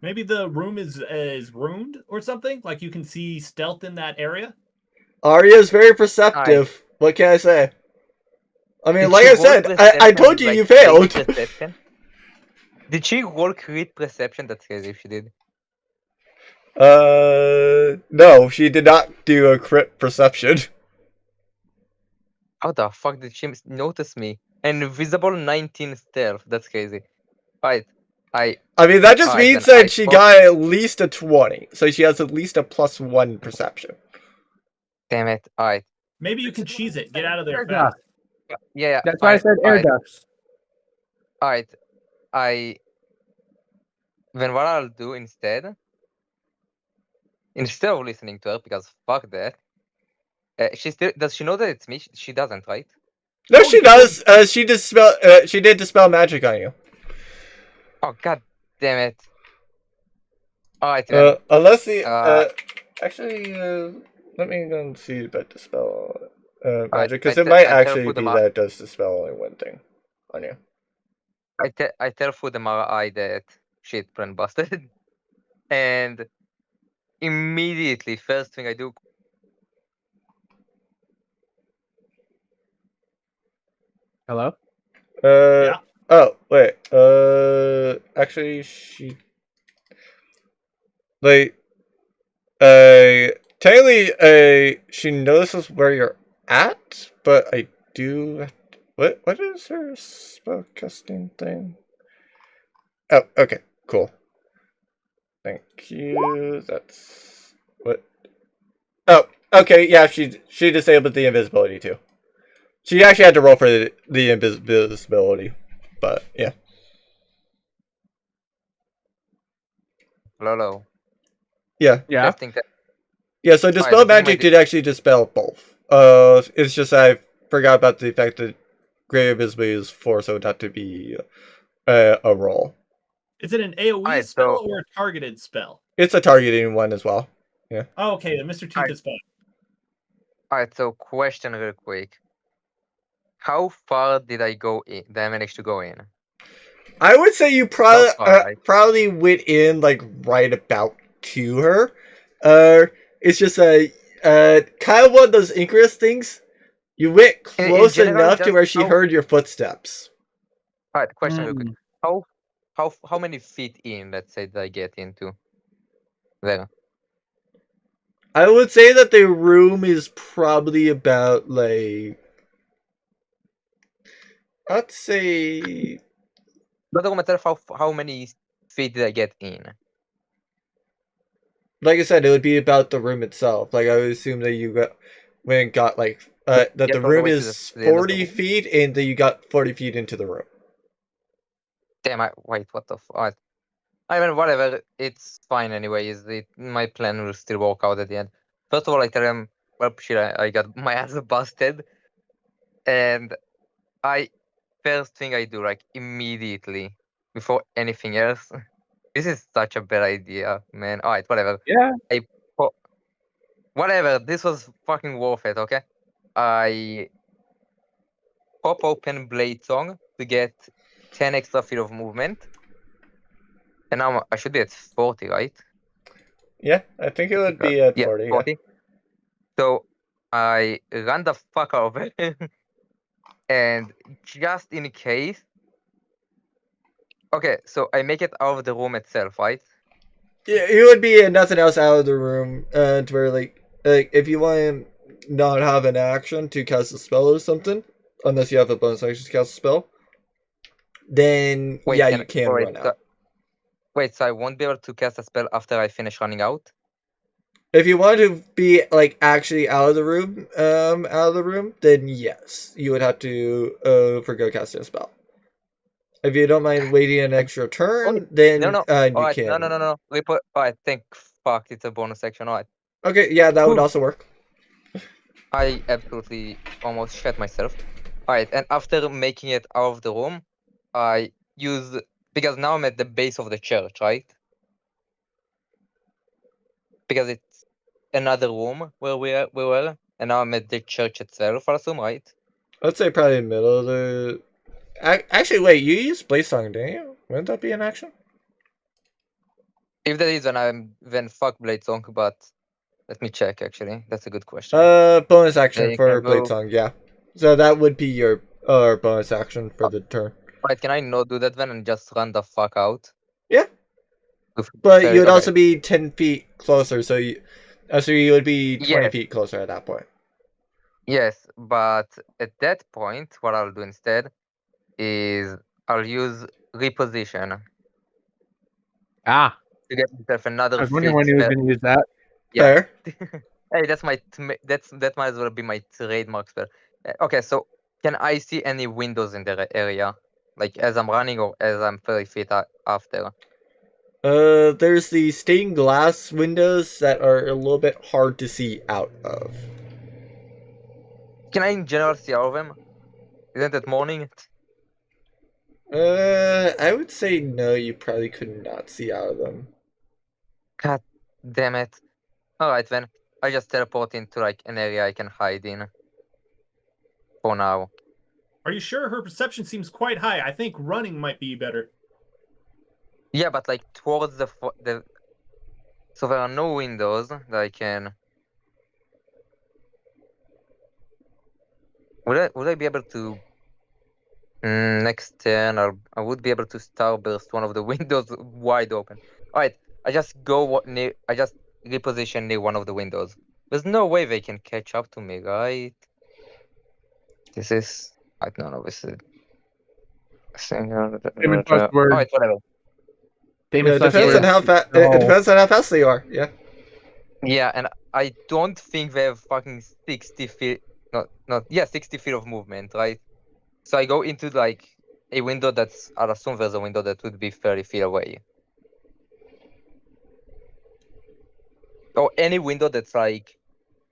Maybe the room is ruined or something. Like you can see stealth in that area. Arya is very perceptive. What can I say? I mean, Did like she I roll said, I told perception, you like, you failed. crit perception? Did she roll crit perception? That's crazy if she did. No, she did not do a crit perception. How the fuck did she notice me? And invisible 19 stealth. That's crazy. Alright. I mean, that just Alright, means then I that she thought- got at least a 20, so she has at least a +1 perception. Damn it. Alright. Maybe you can cheese it. Get out of there Air fast. ducts. Yeah. That's why I said air ducts. Alright. Then what I'll do instead of listening to her, because fuck that. Does she know that it's me? She doesn't, right? No, Oh, she you does. She did dispel magic on you. Oh god damn it. Alright then. Unless the actually, let me go and see about dispel magic, because it might actually be that it does dispel only one thing on you. I tell Fudemara that shit plan busted. And immediately, first thing I do. Hello? Yeah. Oh, wait. Actually, she... Like... Technically, she notices where you're at, but I do... What is her spellcasting thing? Oh, okay. Cool. Thank you. That's... What? Oh, Okay, yeah, she disabled the invisibility too. She actually had to roll for the invisibility, but yeah. Lolo. Yeah. Yeah. Testing. Yeah, so Dispel the thing Magic might- did actually dispel both. It's just I forgot about the fact that Great Invisibility is 4, so not to be a roll. Is it an AoE Alright, spell so- or a targeted spell? It's a targeting one as well. Oh, okay, then Mr. Teeth Alright. is fine. Alright, so question real quick. How far did I go in? Did I manage to go in? I would say you probably far, right? probably went in like right about to her. It's just kind of one of those Icarus things. You went In close general, enough to just where she how- heard your footsteps. Alright, question real quick. Mm. How many feet in, let's say, did I get into? There. I would say that the room is probably about like I'd say Not the room itself, how many feet did I get in? like I said, it would be about the room itself. Like I would assume that you got like that Get the all the room way to is the end of the 40 room. feet and that you got 40 feet into the room. Damn, wait, what the fuck? I mean, whatever, it's fine anyways. My plan will still work out at the end. First of all, I tell him, well, shit, I got my ass busted. And first thing I do, like, immediately, before anything else, this is such a bad idea, man. Alright, whatever. Yeah. Whatever, this was fucking worth it, okay? I pop open Blade Song to get 10 extra feet of movement. And now I should be at 40, right? Yeah, I think it would be at Yeah, 40. 40. So I run the fuck out of it. And just in case. Okay, so I make it out of the room itself, right? Yeah, it would be nothing else out of the room, to where like if you want to not have an action to cast a spell or something, unless you have a bonus action to cast a spell, then Wait, yeah, you can wait, run out. Wait, so I won't be able to cast a spell after I finish running out? If you want to be like actually out of the room, then yes, you would have to forgo casting a spell. If you don't mind waiting an extra turn, then No. you Alright, can. no. Alright, thank fuck, it's a bonus action. Alright. Okay, yeah, that would Whew. also work. I absolutely almost shit myself. Alright, and after making it out of the room, I use, because now I'm at the base of the church, right? Because it's another room where we were, and now I'm at the church itself, I assume, right? Let's say probably middle of the. Actually, wait, you used Blaze Song, didn't you? Wouldn't that be an action? If that is, then fuck Blade Song, but let me check, actually. That's a good question. Bonus action you for can Blade go- Song, yeah. So that would be your bonus action for the turn. Alright, can I not do that then and just run the fuck out? Yeah. With But fairy- you would okay. also be 10 feet closer, so you would be 20 Yes. feet closer at that point. Yes, but at that point, what I'll do instead is I'll use reposition Ah, to get myself another I was wondering feat when he was spell. going to use that. Yeah. Fair. Hey, that might as well be my trademark spell. Okay, so can I see any windows in the area, like as I'm running or as I'm 30 feet after? There's the stained glass windows that are a little bit hard to see out of. Can I in general see all of them? Isn't it morning? I would say no, you probably could not see out of them. God damn it. Alright then, I just teleport into like an area I can hide in. For now. Are you sure? Her perception seems quite high. I think running might be better. Yeah, but like towards the so there are no windows that I can. Would I be able to next turn I would be able to starburst one of the windows wide open. Alright, I just near I just reposition near one of the windows. There's no way they can catch up to me, right? This is I don't know, this is Famous last word. Alright, whatever. Famous Yeah, it last depends word. on how fast. No. It depends on how fast they are. Yeah. Yeah, and I don't think they have fucking 60 feet. Yeah, 60 feet of movement, right? So I go into like a window that's. I'll assume there's a window that would be 30 feet away. Or any window that's like.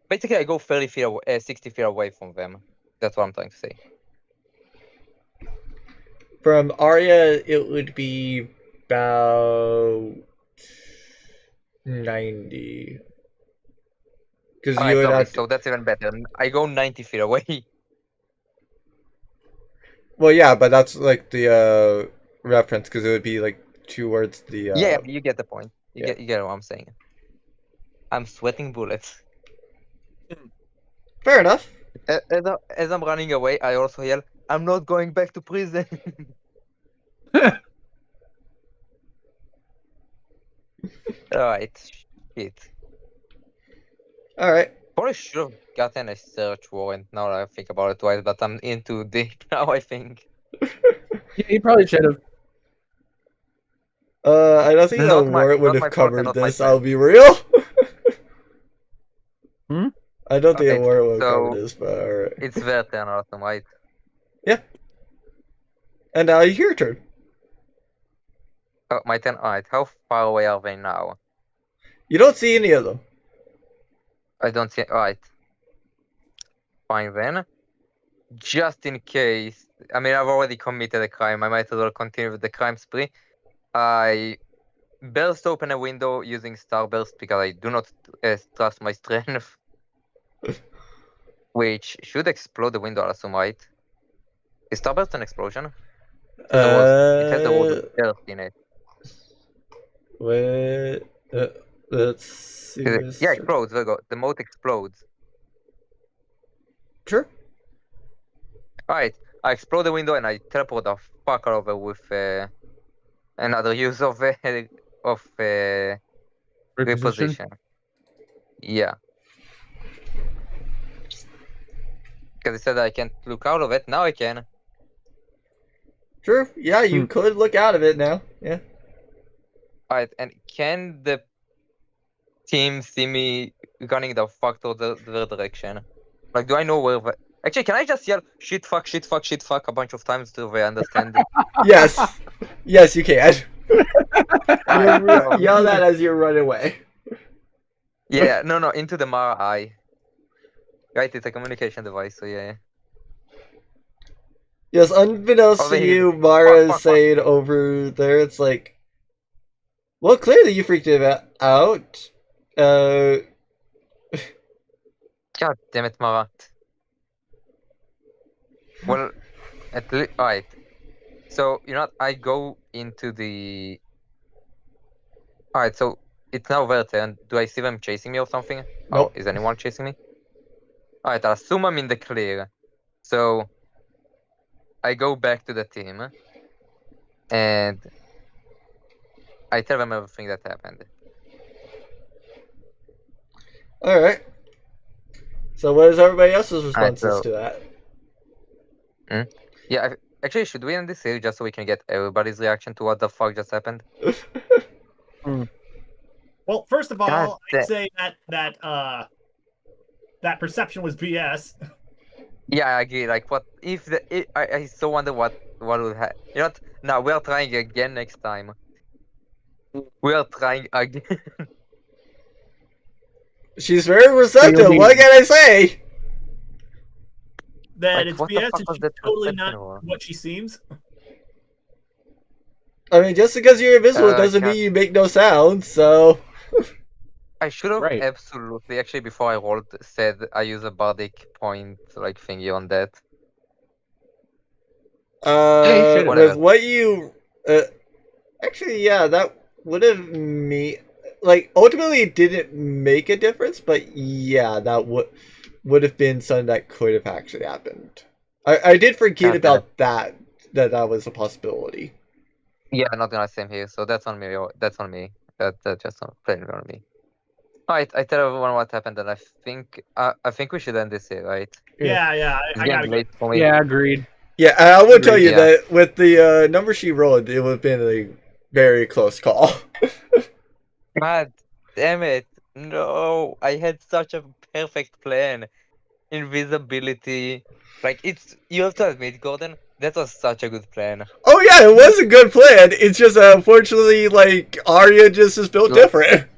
Basically, I go 30 feet away, 60 feet away from them. That's what I'm trying to say. From Arya, it would be about 90. Because you Alright, would lovely. have to. So that's even better. I go 90 feet away. Well, yeah, but that's like the reference because it would be like towards the. Yeah, you get the point. yeah. You get what I'm saying. I'm sweating bullets. Fair enough. As I'm running away, I also yell, "I'm not going back to prison." Alright, shit. All right. Probably should have gotten a search warrant now that I think about it twice, but I'm in too deep now, I think. Yeah, you probably should have. I don't think Not the my- warrant would not my have fault and covered not my this. plan. I'll be real. Hmm? I don't think a Alright, warrant would have so covered this, but alright. It's their turn, awesome, right? And now your turn. Oh, my turn. Alright, how far away are they now? You don't see any of them. I don't see. Alright. Fine then. Just in case. I mean, I've already committed a crime. I might as well continue with the crime spree. I burst open a window using Starburst because I do not trust my strength. Which should explode the window, I assume, right? Is Starburst an explosion? It has the word burst in it. Wait. Let's see. Yeah, it explodes. There we go. The moat explodes. Sure. Alright, I explode the window and I teleport the fuck out of it with another use of reposition. Yeah. Because it said I can't look out of it. Now I can. Sure. Yeah, you could look out of it now. Yeah. Alright, and can the team see me running the fuck to the direction? Like, do I know where? Actually, can I just yell shit, fuck, shit, fuck, shit, fuck a bunch of times till they understand? Yes. Yes, you can. Alright, Yell that as you run away. yeah, no, into the Mara eye. Right, it's a communication device, so yeah. Yes, unbeknownst Over to here. you, Mara Fuck, is saying over there, it's like, well, clearly you freaked him out. God damn it, Mara. Well, at least, alright. So, you know what, I go into the... Alright, so, it's now their turn. Do I see them chasing me or something? Nope. Oh, is anyone chasing me? Alright, I assume I'm in the clear. So, I go back to the team. And I tell them everything that happened. Alright. So what is everybody else's responses so- to that? Yeah, actually, should we end this here just so we can get everybody's reaction to what the fuck just happened? Well, first of God all, damn. I'd say that perception was BS. Yeah, I agree. Like, what if I so wonder what would happen. You know what? No, we are trying again next time. We are trying again. She's very receptive, Feeling- what can I say? That Like, it's what the BS fuck and was she's that totally perception not or? what she seems. I mean, just because you're invisible doesn't God. mean you make no sound, so... I should have Right. absolutely, actually, before I rolled, said I use a bardic point, like, thingy on that. should've. Whatever. With what you... actually, yeah, that would have like, ultimately it didn't make a difference, but yeah, that would have been something that could have actually happened. I did forget God, about that was a possibility. Yeah, not gonna same here, so that's on me. That's on me. That's just plain on me. Alright, I tell everyone what happened, and I think we should end this here, right? Yeah, It's I getting gotta go. late for me. Yeah, agreed. Yeah, and I will tell you Yeah. that with the number she rolled, it would have been a very close call. God damn it! No, I had such a perfect plan. Invisibility. Like, you have to admit, Gordon, that was such a good plan. Oh yeah, it was a good plan. It's just unfortunately like Arya just is built Like- different.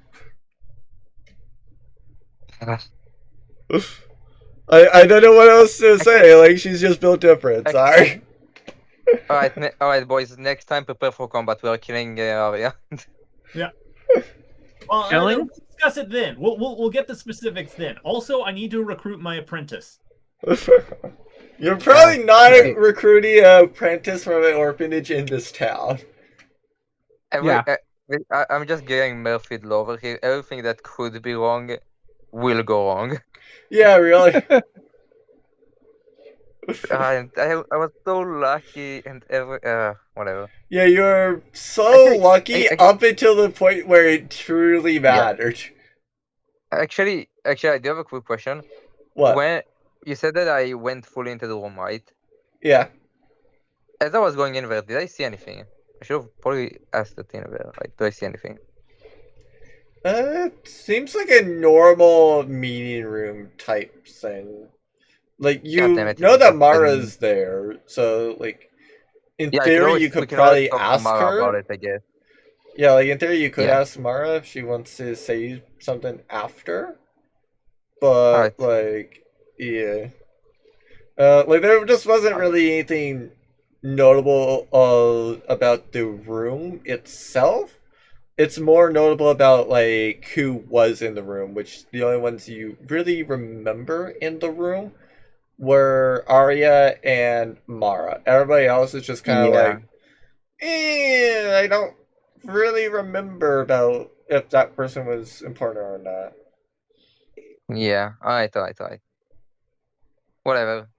I don't know what else to say. Like she's just built different. Sorry. Alright, boys. Next time, prepare for combat. We are killing Arya. Well, Killing? we'll discuss it then. We'll get the specifics then. Also, I need to recruit my apprentice. You're probably Yeah. not Okay. recruiting an apprentice from an orphanage in this town. Yeah. I'm just getting Murphy over here. Everything that could be wrong will go wrong. Yeah, really. And I was so lucky and whatever. Yeah, you're so Actually, lucky up until the point where it truly mattered. Actually, I do have a quick question. What? When you said that I went fully into the room, right? Yeah. As I was going in there, did I see anything? I should have probably asked the team there. Like, do I see anything? It seems like a normal meeting room type thing. Like you damn it, know it's that just Mara's there, so like in Yeah, theory you we could can always probably talk to ask Mara her. about it, I guess. Yeah, like in theory you could Yeah. ask Mara if she wants to say something after. But like yeah. Like there just wasn't really anything notable about the room itself. It's more notable about like who was in the room, which the only ones you really remember in the room were Arya and Mara. Everybody else is just kind of like, I don't really remember about if that person was important or not. Yeah, alright. Whatever.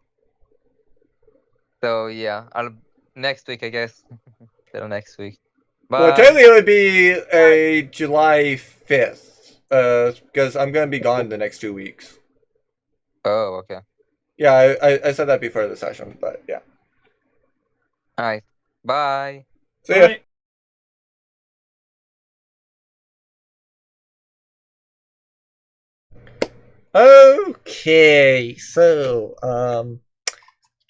So yeah, I'll next week, I guess. Till next week. Well, Bye. technically it would be a July 5th, because I'm gonna be gone the next 2 weeks. Oh, okay. Yeah, I said that before the session, but yeah. Alright. Bye. So yeah. Alright. Okay, so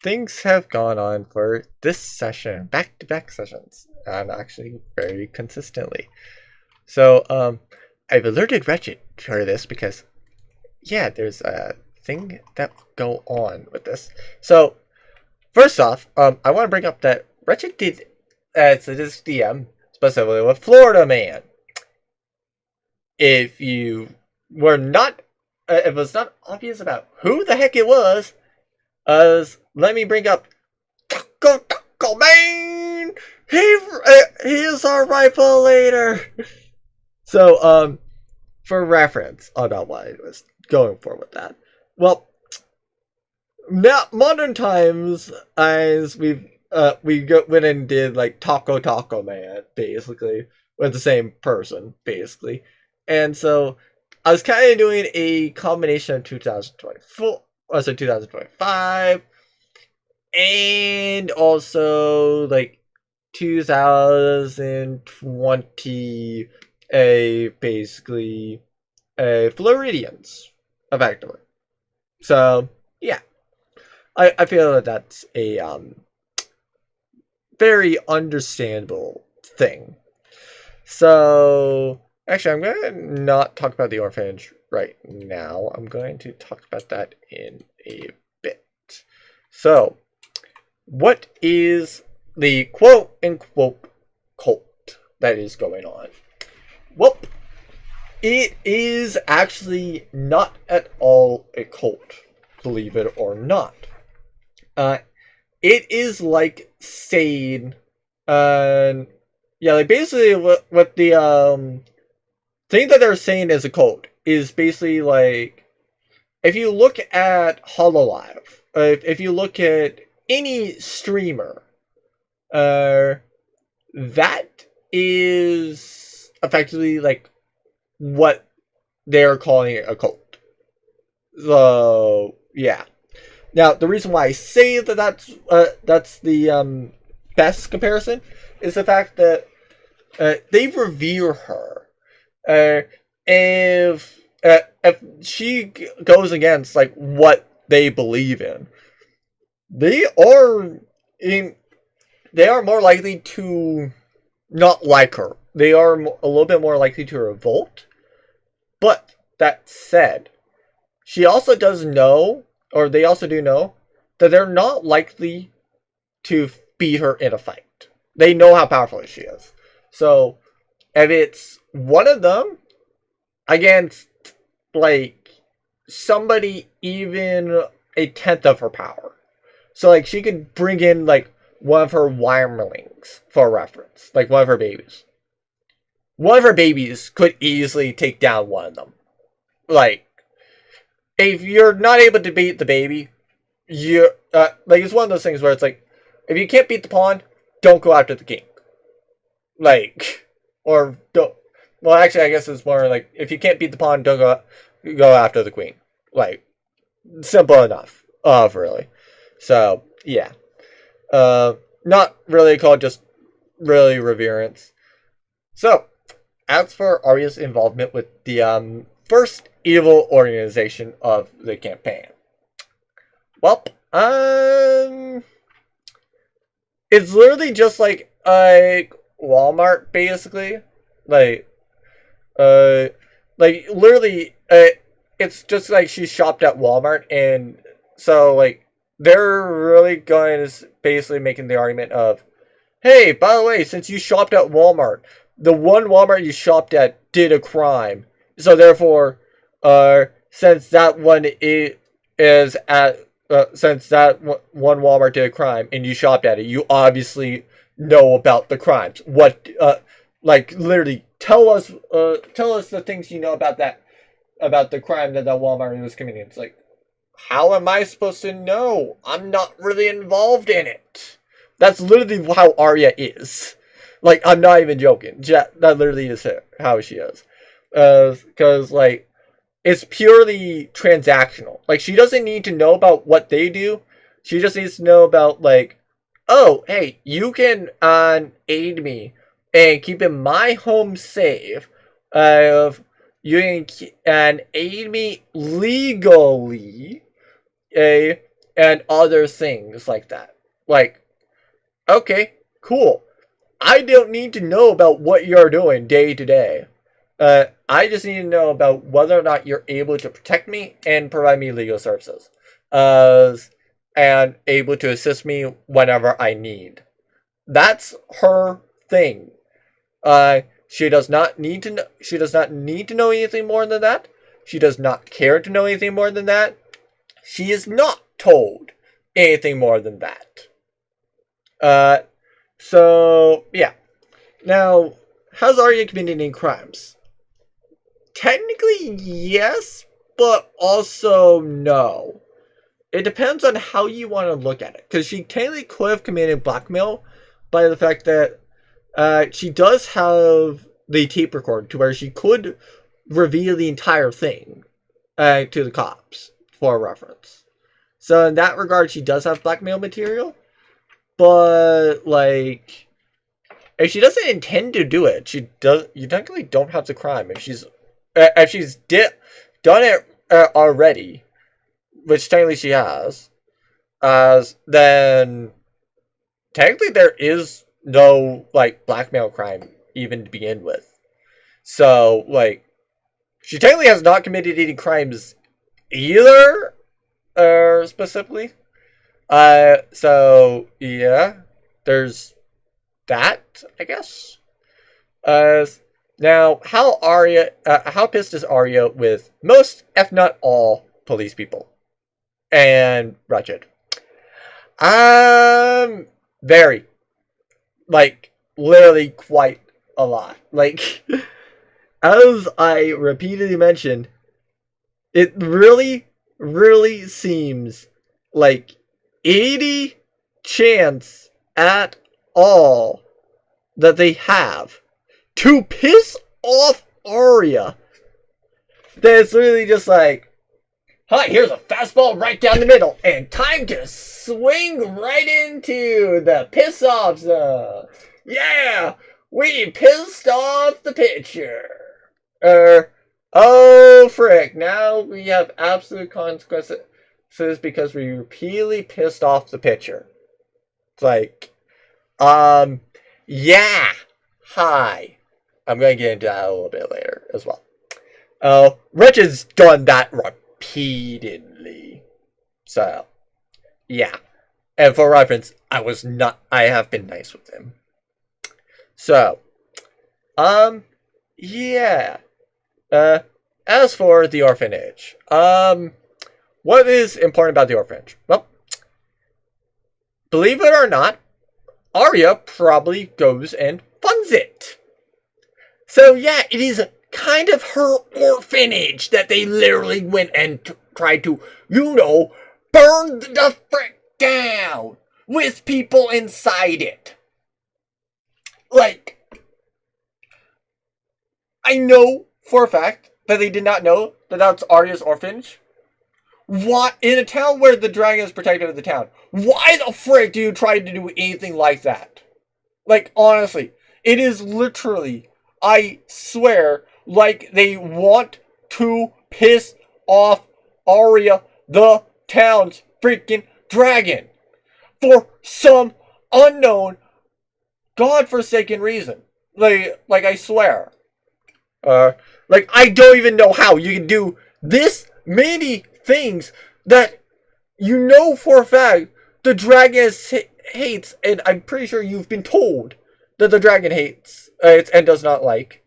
things have gone on for this session, back-to-back sessions, and actually very consistently. So I've alerted Wretched for this because yeah, there's a thing that go on with this. So first off, I want to bring up that Wretched did so this DM specifically with Florida Man. If you were not it was not obvious about who the heck it was, let me bring up Taco Man. He is our rifle leader. So for reference about what I was going for with that. Well, now modern times, as we went and did like Taco Man basically with the same person basically, and so I was kind of doing a combination of 2024, also 2025, and also like 2020, basically Floridians, effectively. So yeah, I feel that that's a very understandable thing. So actually, I'm going to not talk about the orphanage right now. I'm going to talk about that in a bit. So, what is the quote-unquote cult that is going on? Well, it is actually not at all a cult, believe it or not. It is like saying, yeah, like basically what the thing that they're saying is a cult is basically like, if you look at HoloLive, if you look at any streamer, that is effectively like what they're calling it a cult. So yeah. Now the reason why I say that that's the best comparison is the fact that they revere her. if she goes against like what they believe in, they are more likely to not like her. They are a little bit more likely to revolt. But that said, she also does know, or they also do know, that they're not likely to beat her in a fight. They know how powerful she is. So, if it's one of them against, like, somebody even a tenth of her power. So, like, she could bring in, like, one of her wyrmlings, for reference. Like, one of her babies. One of her babies could easily take down one of them. Like, if you're not able to beat the baby, you like, it's one of those things where it's like, if you can't beat the pawn, don't go after the king. Like, or don't. Well, actually, I guess it's more like, if you can't beat the pawn, don't go after the queen. Like, simple enough. Really. So, yeah. Not really called, just really reverence. So, as for Arya's involvement with the first evil organization of the campaign, well, it's literally just like Walmart, basically. Like literally, it's just like she shopped at Walmart, and so like they're really going to basically making the argument of, hey, by the way, since you shopped at Walmart, the one Walmart you shopped at did a crime. So therefore, since that one is at, since that one Walmart did a crime and you shopped at it, you obviously know about the crimes. What, like, literally, tell us the things you know about the crime that Walmart was committing. It's like, how am I supposed to know? I'm not really involved in it. That's literally how Arya is. Like, I'm not even joking. That literally is how she is. Because, like, it's purely transactional. Like, she doesn't need to know about what they do. She just needs to know about, like, oh, hey, you can aid me and keeping my home safe. You can aid me legally. And other things like that. Like, okay, cool. I don't need to know about what you're doing day to day. I just need to know about whether or not you're able to protect me and provide me legal services. And able to assist me whenever I need. That's her thing. She does not need to know. She does not need to know anything more than that. She does not care to know anything more than that. She is not told anything more than that. So, yeah. Now, has Arya committed any crimes? Technically, yes, but also no. It depends on how you want to look at it. Because she technically could have committed blackmail by the fact that she does have the tape recorder to where she could reveal the entire thing to the cops for reference. So in that regard, she does have blackmail material. But, like, if she doesn't intend to do it, you technically don't have the crime. If she's done it already, which technically she has, then technically there is no, like, blackmail crime even to begin with. So, like, she technically has not committed any crimes either, specifically. So, yeah, there's that, I guess. Now, how pissed is Arya with most, if not all, police people? And Ratchet. Very. Like, literally quite a lot. Like, as I repeatedly mentioned, it really, really seems like 80 chance at all that they have to piss off Arya. That it's really just like, hi, here's a fastball right down the middle, and time to swing right into the piss off zone. Yeah, we pissed off the pitcher. Oh, frick. Now we have absolute consequences because we repeatedly pissed off the pitcher. It's like, yeah. Hi. I'm going to get into that a little bit later as well. Oh, Rich has done that repeatedly. So, yeah. And for reference, I have been nice with him. So, yeah. As for the orphanage, what is important about the orphanage? Well, believe it or not, Arya probably goes and funds it. So yeah, it is kind of her orphanage that they literally went and tried to, burn the frick down with people inside it. Like, I know for a fact that they did not know that that's Arya's orphanage. What? In a town where the dragon is protected of the town, why the frick do you try to do anything like that? Like, honestly, it is literally, I swear, like they want to piss off Arya, the town's freaking dragon, for some unknown, godforsaken reason. Like I swear. Like, I don't even know how you can do this many things that you know for a fact the dragon hates, and I'm pretty sure you've been told that the dragon hates and does not like.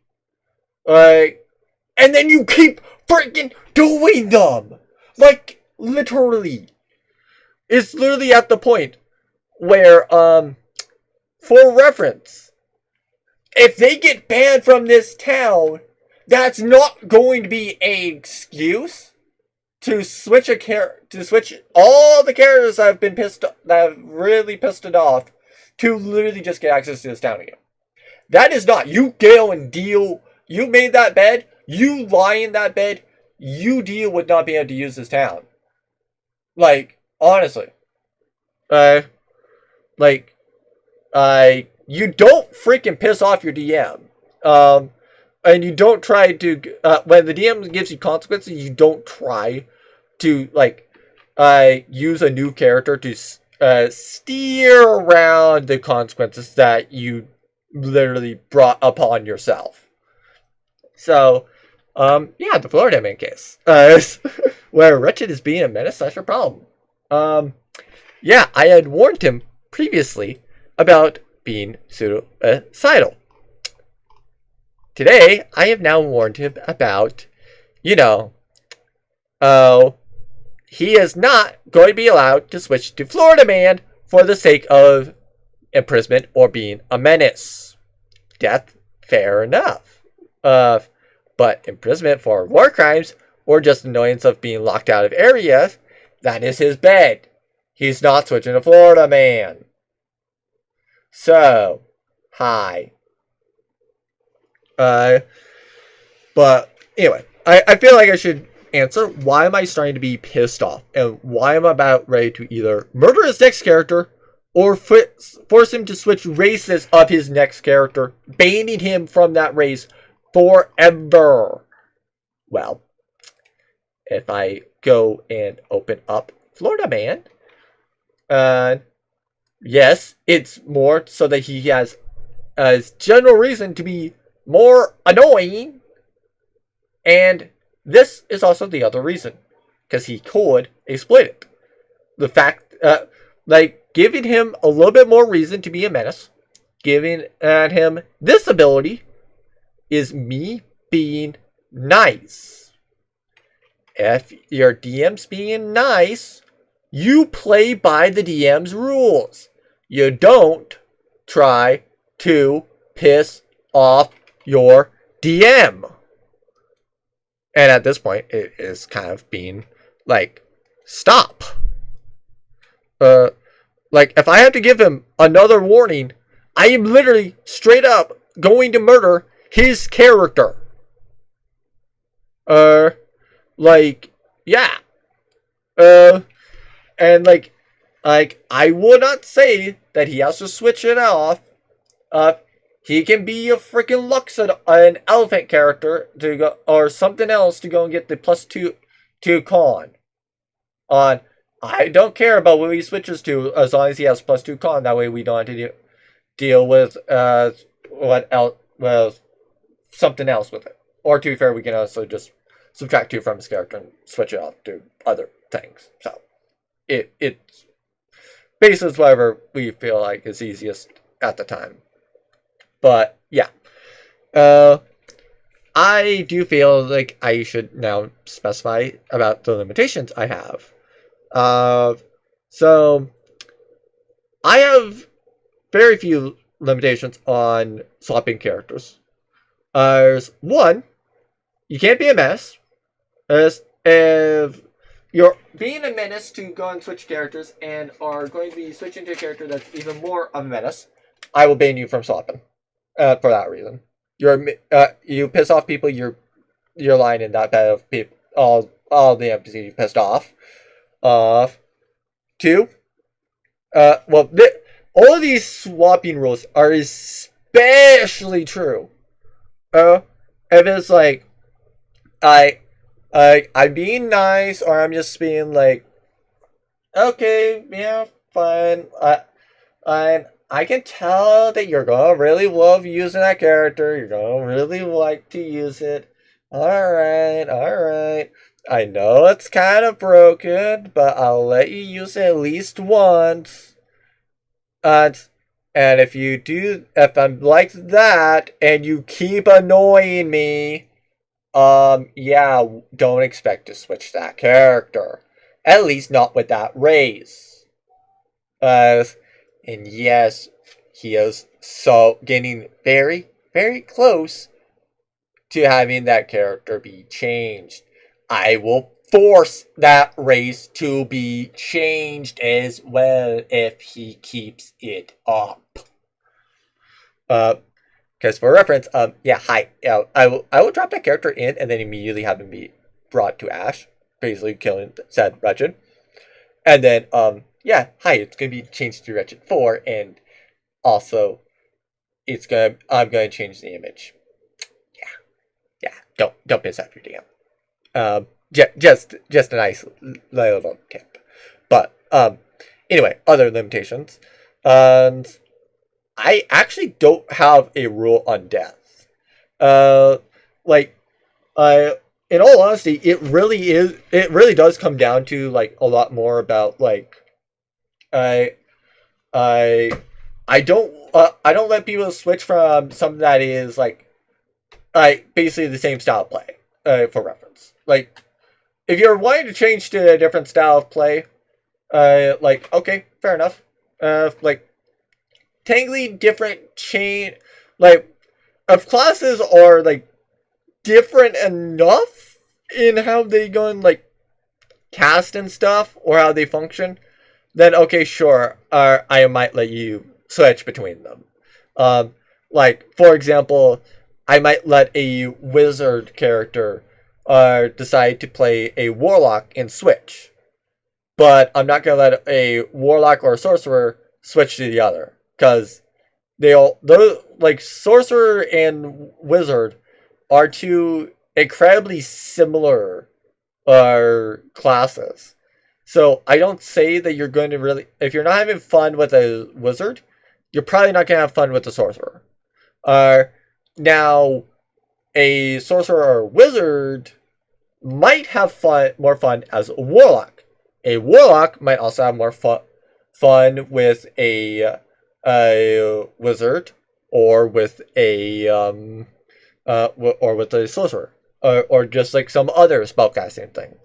And then you keep freaking doing them! Like, literally. It's literally at the point where, for reference, if they get banned from this town, that's not going to be an excuse to switch all the characters that have really pissed it off to literally just get access to this town again. That is not. You go and deal. You made that bed. You lie in that bed. You deal with not being able to use this town. Like, honestly. You don't freaking piss off your DM. And you don't try to, when the DM gives you consequences, you don't try to, use a new character to, steer around the consequences that you literally brought upon yourself. So, yeah, the Florida man case, where Wretched is being a menace, such a problem. Yeah, I had warned him previously about being suicidal. Today, I have now warned him about, he is not going to be allowed to switch to Florida Man for the sake of imprisonment or being a menace. Death, fair enough. But imprisonment for war crimes or just annoyance of being locked out of areas, that is his bed. He's not switching to Florida Man. So, hi. But anyway, I feel like I should answer why am I starting to be pissed off and why I'm about ready to either murder his next character or force him to switch races of his next character, banning him from that race forever. Well, if I go and open up Florida Man, yes, it's more so that he has a general reason to be more annoying, and this is also the other reason, because he could exploit it. The fact, giving him a little bit more reason to be a menace, giving him this ability, is me being nice. If your DM's being nice, you play by the DM's rules. You don't try to piss off your DM. And at this point, it is kind of being stop. If I have to give him another warning, I am literally straight up going to murder his character. Yeah. And I would not say that he has to switch it off. He can be a freaking an elephant character to go, or something else to go and get the +2 con. On, I don't care about what he switches to as long as he has +2 con. That way we don't have to deal with what else, well, something else with it. Or to be fair, we can also just subtract 2 from his character and switch it off to other things. So it's basically whatever we feel like is easiest at the time. But yeah, I do feel like I should now specify about the limitations I have. So I have very few limitations on swapping characters. There's one, you can't be a menace. As if you're being a menace to go and switch characters and are going to be switching to a character that's even more of a menace, I will ban you from swapping. For that reason, you piss off people. You're lying in that bed of people. All the NPCs you pissed off. 2. All of these swapping rules are especially true. If it's like, I'm being nice, or I'm just being like, okay, yeah, fine. I can tell that you're gonna really love using that character. You're gonna really like to use it. Alright. I know it's kind of broken, but I'll let you use it at least once. And if I'm like that, and you keep annoying me, yeah, don't expect to switch that character. At least not with that race. And yes, he is so getting very, very close to having that character be changed. I will force that race to be changed as well if he keeps it up. Because for reference, yeah, hi. I will drop that character in and then immediately have him be brought to Ash, basically killing said wretched. And then, yeah, hi, it's gonna be changed to Wretched 4, and also I'm gonna change the image. Yeah, don't piss off your DM. Just a nice little tip. But anyway, other limitations. I actually don't have a rule on death. In all honesty, it really does come down to like a lot more about like I don't let people switch from something that is like basically the same style of play. For reference, like if you're wanting to change to a different style of play, like okay, fair enough. Like technically different chain, like if classes are like different enough in how they go and like cast and stuff or how they function, then okay, sure, I might let you switch between them. Like for example, I might let a wizard character decide to play a warlock and switch, but I'm not gonna let a warlock or a sorcerer switch to the other, because those like sorcerer and wizard are two incredibly similar classes. So I don't say that you're going to really, if you're not having fun with a wizard, you're probably not going to have fun with a sorcerer. Now, a sorcerer or wizard might have more fun as a warlock. A warlock might also have more fun with a wizard or with a sorcerer, or just like some other spellcasting thing.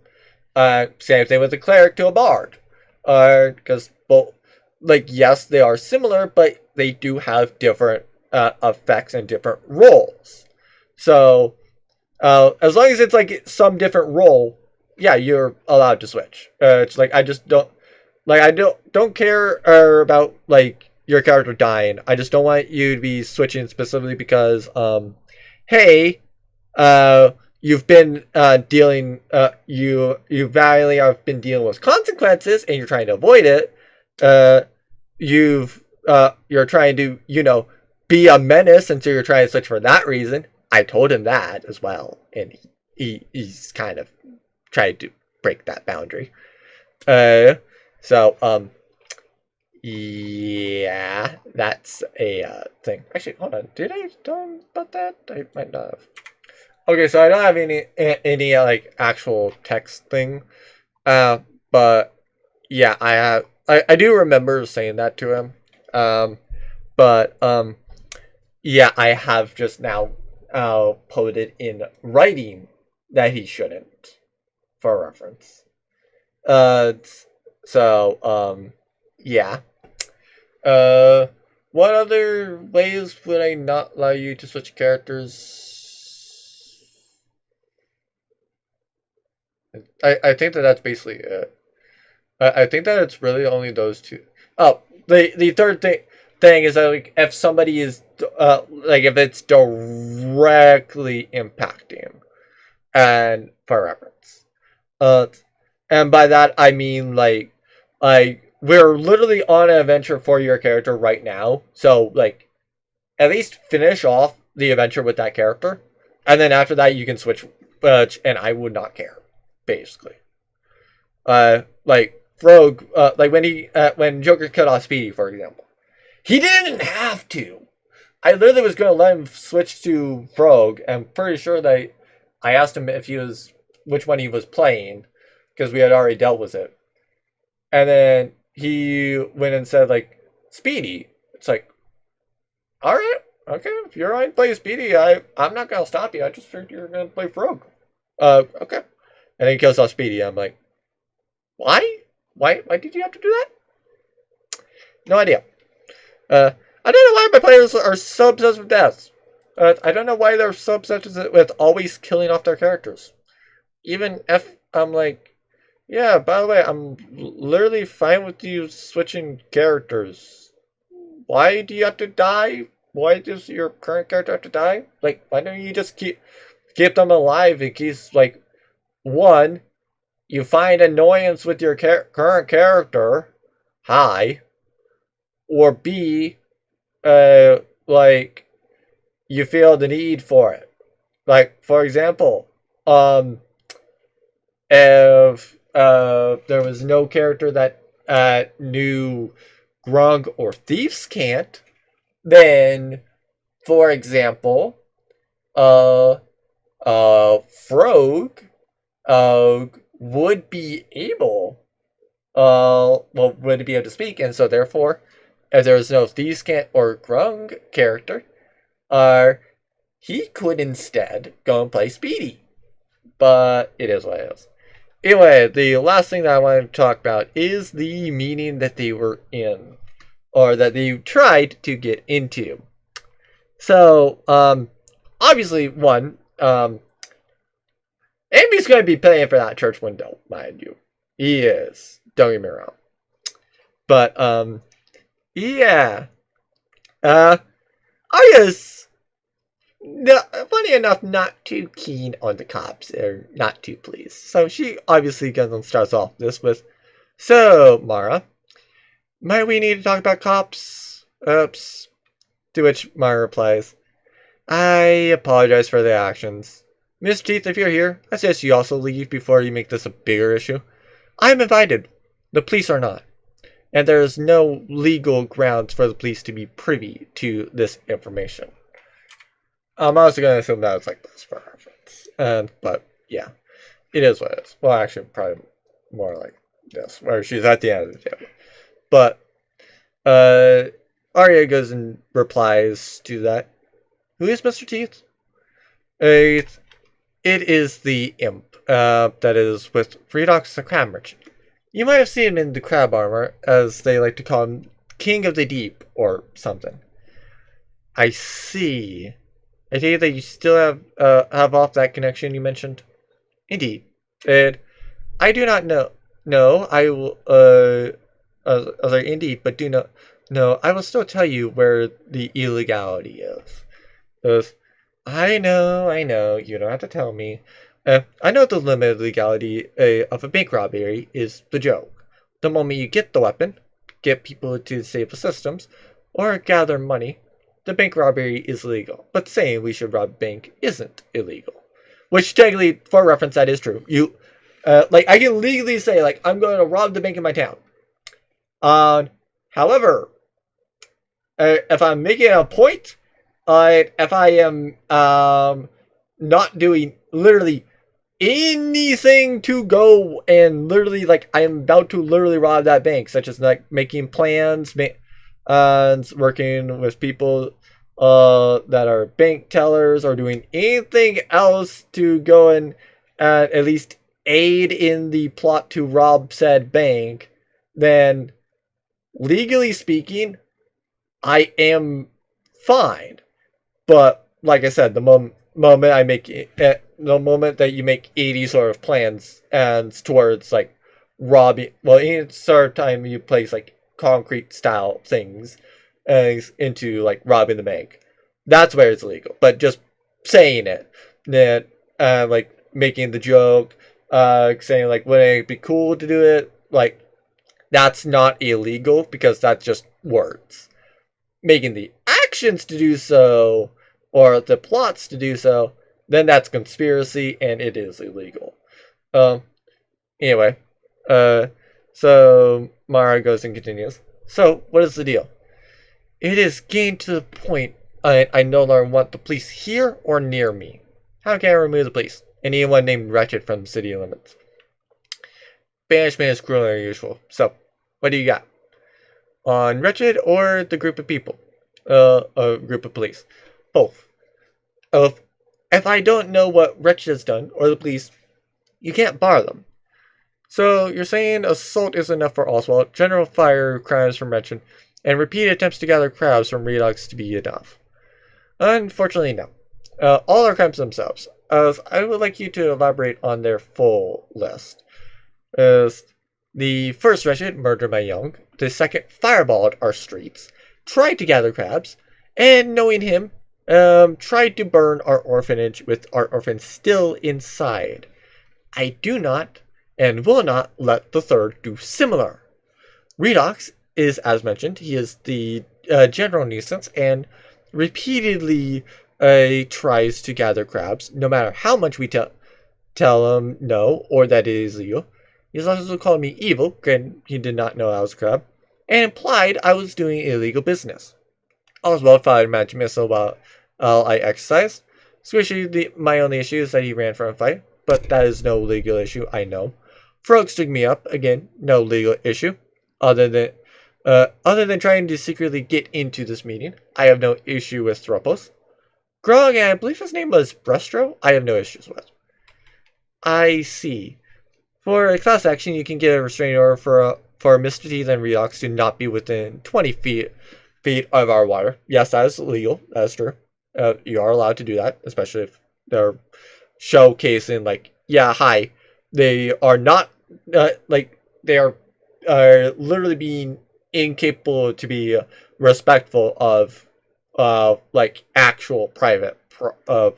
Same thing with a cleric to a bard, because both, like, yes, they are similar, but they do have different effects and different roles. So as long as it's like some different role, yeah, you're allowed to switch. It's like I just don't like I don't care about like your character dying. I just don't want you to be switching specifically because hey, you've been dealing you validly have been dealing with consequences and you're trying to avoid it. You're trying to be a menace, and so you're trying to switch for that reason. I told him that as well, and he's kind of tried to break that boundary. Yeah, that's a thing. Actually, hold on. Did I tell him about that? I might not have. Okay, so I don't have any like actual text thing. But yeah, I do remember saying that to him. But yeah, I have just now put it in writing that he shouldn't, for reference. Yeah. What other ways would I not allow you to switch characters? I think that's basically it. I think that it's really only those two. Oh, the third thing is that, like, if somebody is like, if it's directly impacting, and for reference, and by that I mean like we're literally on an adventure for your character right now, so like at least finish off the adventure with that character, and then after that you can switch, and I would not care, basically. Like Rogue, like when Joker cut off Speedy, for example, he didn't have to. I literally was going to let him switch to Rogue. I'm pretty sure that I asked him if which one he was playing, because we had already dealt with it. And then he went and said, like, Speedy. It's like, all right, okay, if you're going to play Speedy, I'm not going to stop you. I just figured you were going to play Rogue. Okay. And then he kills off Speedy. I'm like, why? Why did you have to do that? No idea. I don't know why my players are so obsessed with deaths. I don't know why they're so obsessed with always killing off their characters. Even if I'm like, yeah, by the way, I'm literally fine with you switching characters. Why do you have to die? Why does your current character have to die? Like, why don't you just keep them alive in case, like, one, you find annoyance with your current character, hi, or B, like, you feel the need for it. Like, for example, if there was no character that knew Grung or Thieves Can't, then, for example, Frog would be able, would be able to speak, and so therefore, if there was no Thieves Can't or Grung character, he could instead go and play Speedy. But it is what it is. Anyway, the last thing that I want to talk about is the meeting that they were in, or that they tried to get into. So, obviously, one, Amy's going to be paying for that church window, mind you. He is. Don't get me wrong. But, yeah. Arya's, funny enough, not too keen on the cops, or not too pleased. So she obviously goes and starts off this with, so, Mara, might we need to talk about cops? Oops. To which Mara replies, I apologize for their actions. Miss Teeth, if you're here, I suggest you also leave before you make this a bigger issue. I am invited. The police are not. And there is no legal grounds for the police to be privy to this information. I'm also going to assume that it's like this for reference. But, yeah. It is what it is. Well, actually, probably more like this, where she's at the end of the table. But, Arya goes and replies to that. Who is Mr. Teeth? It is the imp, that is with Redox the Crab Merchant. You might have seen him in the crab armor, as they like to call him, King of the Deep, or something. I see. I take it that you still have off that connection you mentioned? Indeed. And I do not know. No, I will, I was like, indeed, but do not. No, I will still tell you where the illegality is. I know, you don't have to tell me. I know the limited legality of a bank robbery is the joke. The moment you get the weapon, get people to disable systems, or gather money, the bank robbery is illegal, but saying we should rob a bank isn't illegal. Which technically, for reference, that is true. Like, I can legally say, like, I'm going to rob the bank in my town. However, if I'm making a point, if I am not doing literally anything to go and literally, like, I am about to literally rob that bank, such as, like, making plans, working with people that are bank tellers, or doing anything else to go and at least aid in the plot to rob said bank, then legally speaking, I am fine. But like I said, the moment I make the moment that you make 80 sort of plans and towards like robbing, well, any sort of time you place like concrete style things into like robbing the bank, that's where it's illegal. But just saying it, that like making the joke, saying like wouldn't it be cool to do it, like that's not illegal because that's just words. Making the actions to do so, or the plots to do so, then that's conspiracy and it is illegal. Anyway, so Mara goes and continues. So, what is the deal? It is getting to the point I no longer want the police here or near me. How can I remove the police? Anyone named Wretched from the city limits. Banishment is crueler than usual. So, what do you got? On Wretched or the group of people? A group of police. Both. If I don't know what Wretched has done, or the police, you can't bar them. So, you're saying assault is enough for Oswald, general fire crimes from Wretched, and repeated attempts to gather crowds from Redux to be enough? Unfortunately, no. All are crimes themselves. I would like you to elaborate on their full list. The first Wretched murdered my young. The second fireballed our streets, tried to gather crabs, and knowing him, tried to burn our orphanage with our orphans still inside. I do not and will not let the third do similar. Redox is, as mentioned, he is the general nuisance and repeatedly tries to gather crabs, no matter how much we tell him no or that it is illegal. He's also called me evil, and he did not know I was a crab, and implied I was doing illegal business. Oswald fired a magic missile while I exercised. Squishy, my only issue is that he ran from a fight, but that is no legal issue, I know. Frog stood me up, again, no legal issue. Other than trying to secretly get into this meeting, I have no issue with Thropos. Grog, and I believe his name was Brestro, I have no issues with. I see. For a class action, you can get a restraining order for Mr. Teeth and Redox to not be within 20 feet of our water. Yes, that is legal. That is true. You are allowed to do that, especially if they're showcasing, like, yeah, hi. They are not, they are literally being incapable to be respectful of, like, actual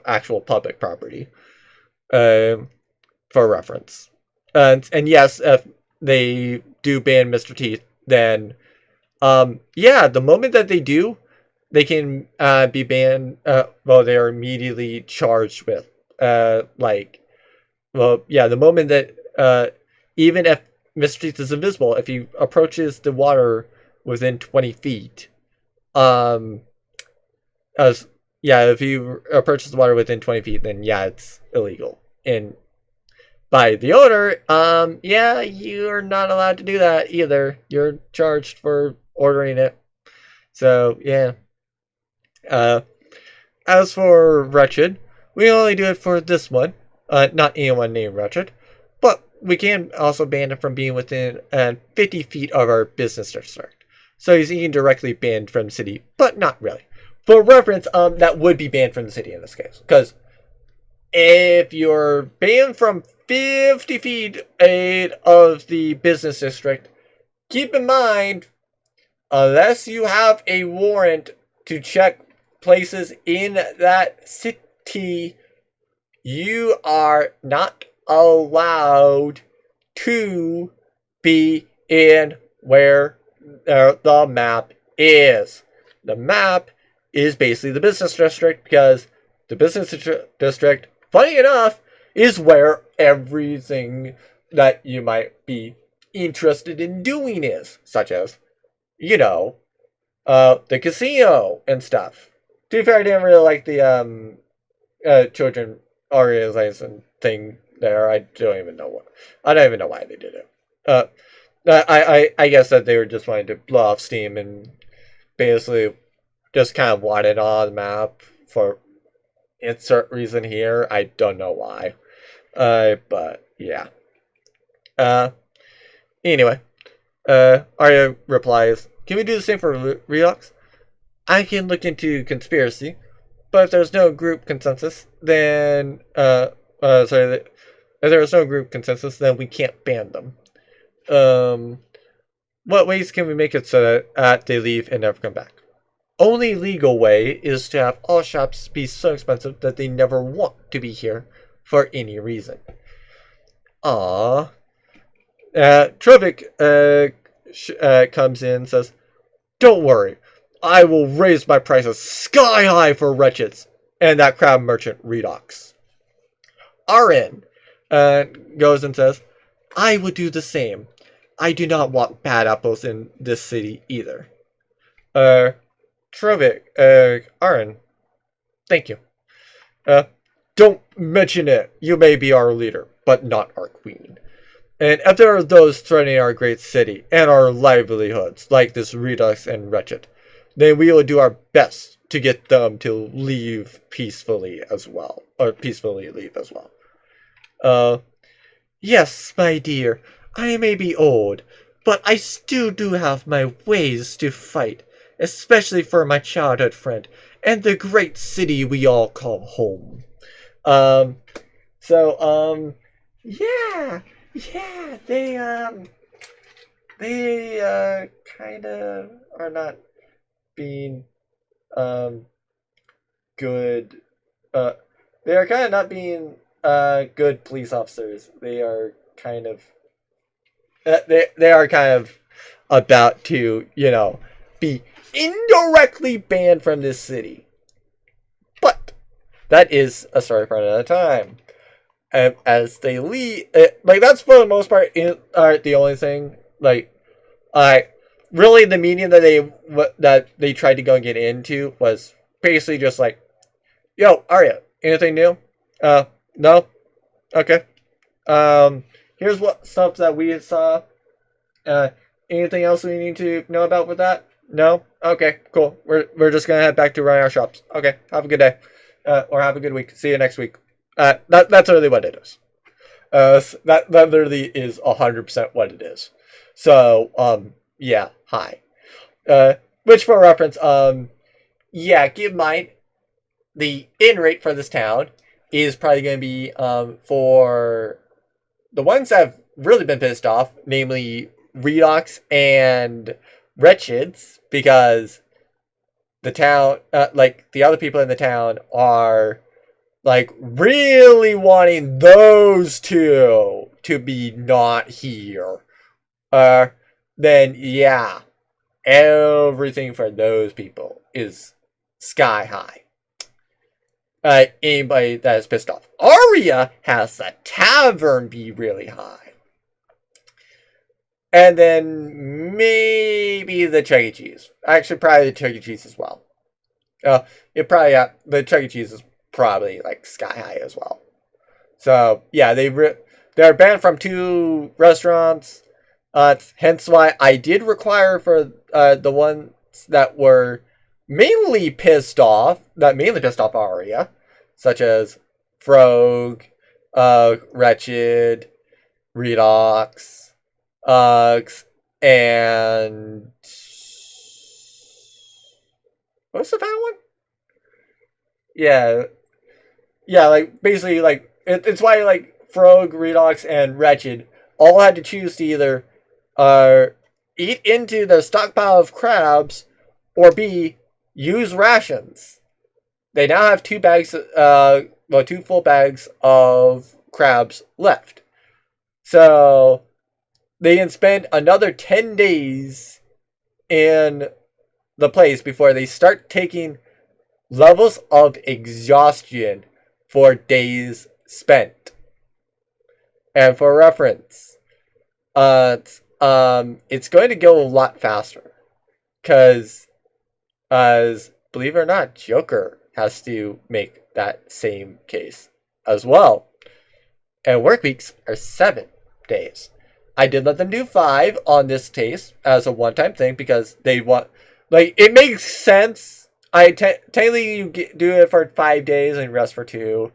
actual public property, for reference. And yes, if they do ban Mr. Teeth, then, yeah, the moment that they do, they can be banned. Well, they are immediately charged with, the moment that, even if Mr. Teeth is invisible, if he approaches the water within 20 feet, if he approaches the water within 20 feet, then yeah, it's illegal. And by the order, yeah, you're not allowed to do that either. You're charged for ordering it. So, yeah. As for Wretched, we only do it for this one. Not anyone named Wretched. But we can also ban him from being within 50 feet of our business district. So he's indirectly banned from the city, but not really. For reference, that would be banned from the city in this case. Because if you're banned from 50 feet of the business district, keep in mind, unless you have a warrant to check places in that city, you are not allowed to be in where the map is. The map is basically the business district, because the business district, funny enough, is where everything that you might be interested in doing is, such as, the casino and stuff. To be fair, I didn't really like the children organization thing there. I don't even know why they did it. I guess that they were just wanting to blow off steam and basically just kind of want it on the map for insert reason here. I don't know why. But yeah. Anyway. Arya replies, "Can we do the same for Redux? I can look into conspiracy, but if there's no group consensus, then if there's no group consensus, then we can't ban them. What ways can we make it so that they leave and never come back? Only legal way is to have all shops be so expensive that they never want to be here for any reason." Aww. Trovik comes in and says, "Don't worry, I will raise my prices sky high for wretches and that crab merchant Redox." Arin goes and says, "I would do the same. I do not want bad apples in this city either." Trovik, Arin, thank you. Don't mention it. You may be our leader, but not our queen. And if there are those threatening our great city and our livelihoods, like this Redux and Wretched, then we will do our best to get them to leave peacefully as well, or peacefully leave as well. Yes, my dear, I may be old, but I still do have my ways to fight, especially for my childhood friend and the great city we all call home. Yeah, they kind of are not being, good, they are kind of not being, good police officers. They are kind of, they are kind of about to, be indirectly banned from this city. But that is a story for another time. As they leave, that's for the most part the only thing. Really the meeting that they tried to go and get into was basically just like, "Yo, Arya, anything new? No? Okay. Here's what stuff that we saw. Anything else we need to know about with that? No? Okay, cool. We're just gonna head back to running our shops. Okay, have a good day. Or have a good week. See you next week." That's really what it is. That literally is 100% what it is. So, yeah, hi. Which for reference, yeah, keep in mind, the in rate for this town is probably going to be, for the ones that have really been pissed off, namely Redox and Wretcheds, because the town, the other people in the town are really wanting those two to be not here. Then yeah, everything for those people is sky high. Anybody that is pissed off Arya has the tavern be really high. And then maybe the Chuck E. Cheese. Actually, probably the Chuck E. Cheese as well. The Chuck E. Cheese is probably sky high as well. So yeah, they're banned from 2 restaurants. Hence why I did require for the ones that were mainly pissed off Arya, such as Frog, Wretched, Redox, and what's the final one? Yeah, basically, it's why, Frog, Redox, and Wretched all had to choose to either, eat into the stockpile of crabs, or B, use rations. They now have 2 full bags of crabs left. So, they can spend another 10 days in the place before they start taking levels of exhaustion for days spent. And for reference, it's going to go a lot faster, because, as believe it or not, Joker has to make that same case as well. And work weeks are 7 days. I did let them do 5 on this case as a one-time thing because they want, like, it makes sense. Technically you do it for 5 days and rest for 2,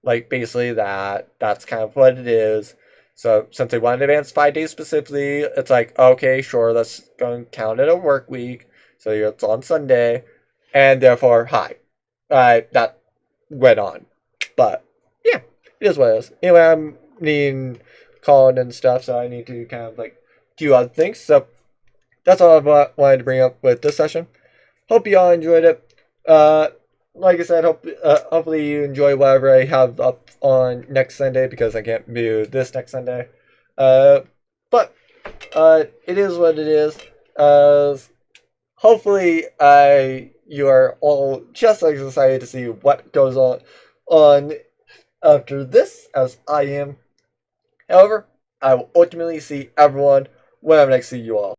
like basically that's kind of what it is. So since they want to advance 5 days specifically, it's like, okay, sure, let's go and count it a work week. So it's on Sunday, and therefore, that went on. But yeah, it is what it is. Anyway, I'm needing calling and stuff, so I need to kind of like do other things. So that's all I wanted to bring up with this session. Hope you all enjoyed it. Like I said, hopefully you enjoy whatever I have up on next Sunday, because I can't do this next Sunday. But it is what it is. Hopefully you are all just as excited to see what goes on after this as I am. However, I will ultimately see everyone when I next see you all.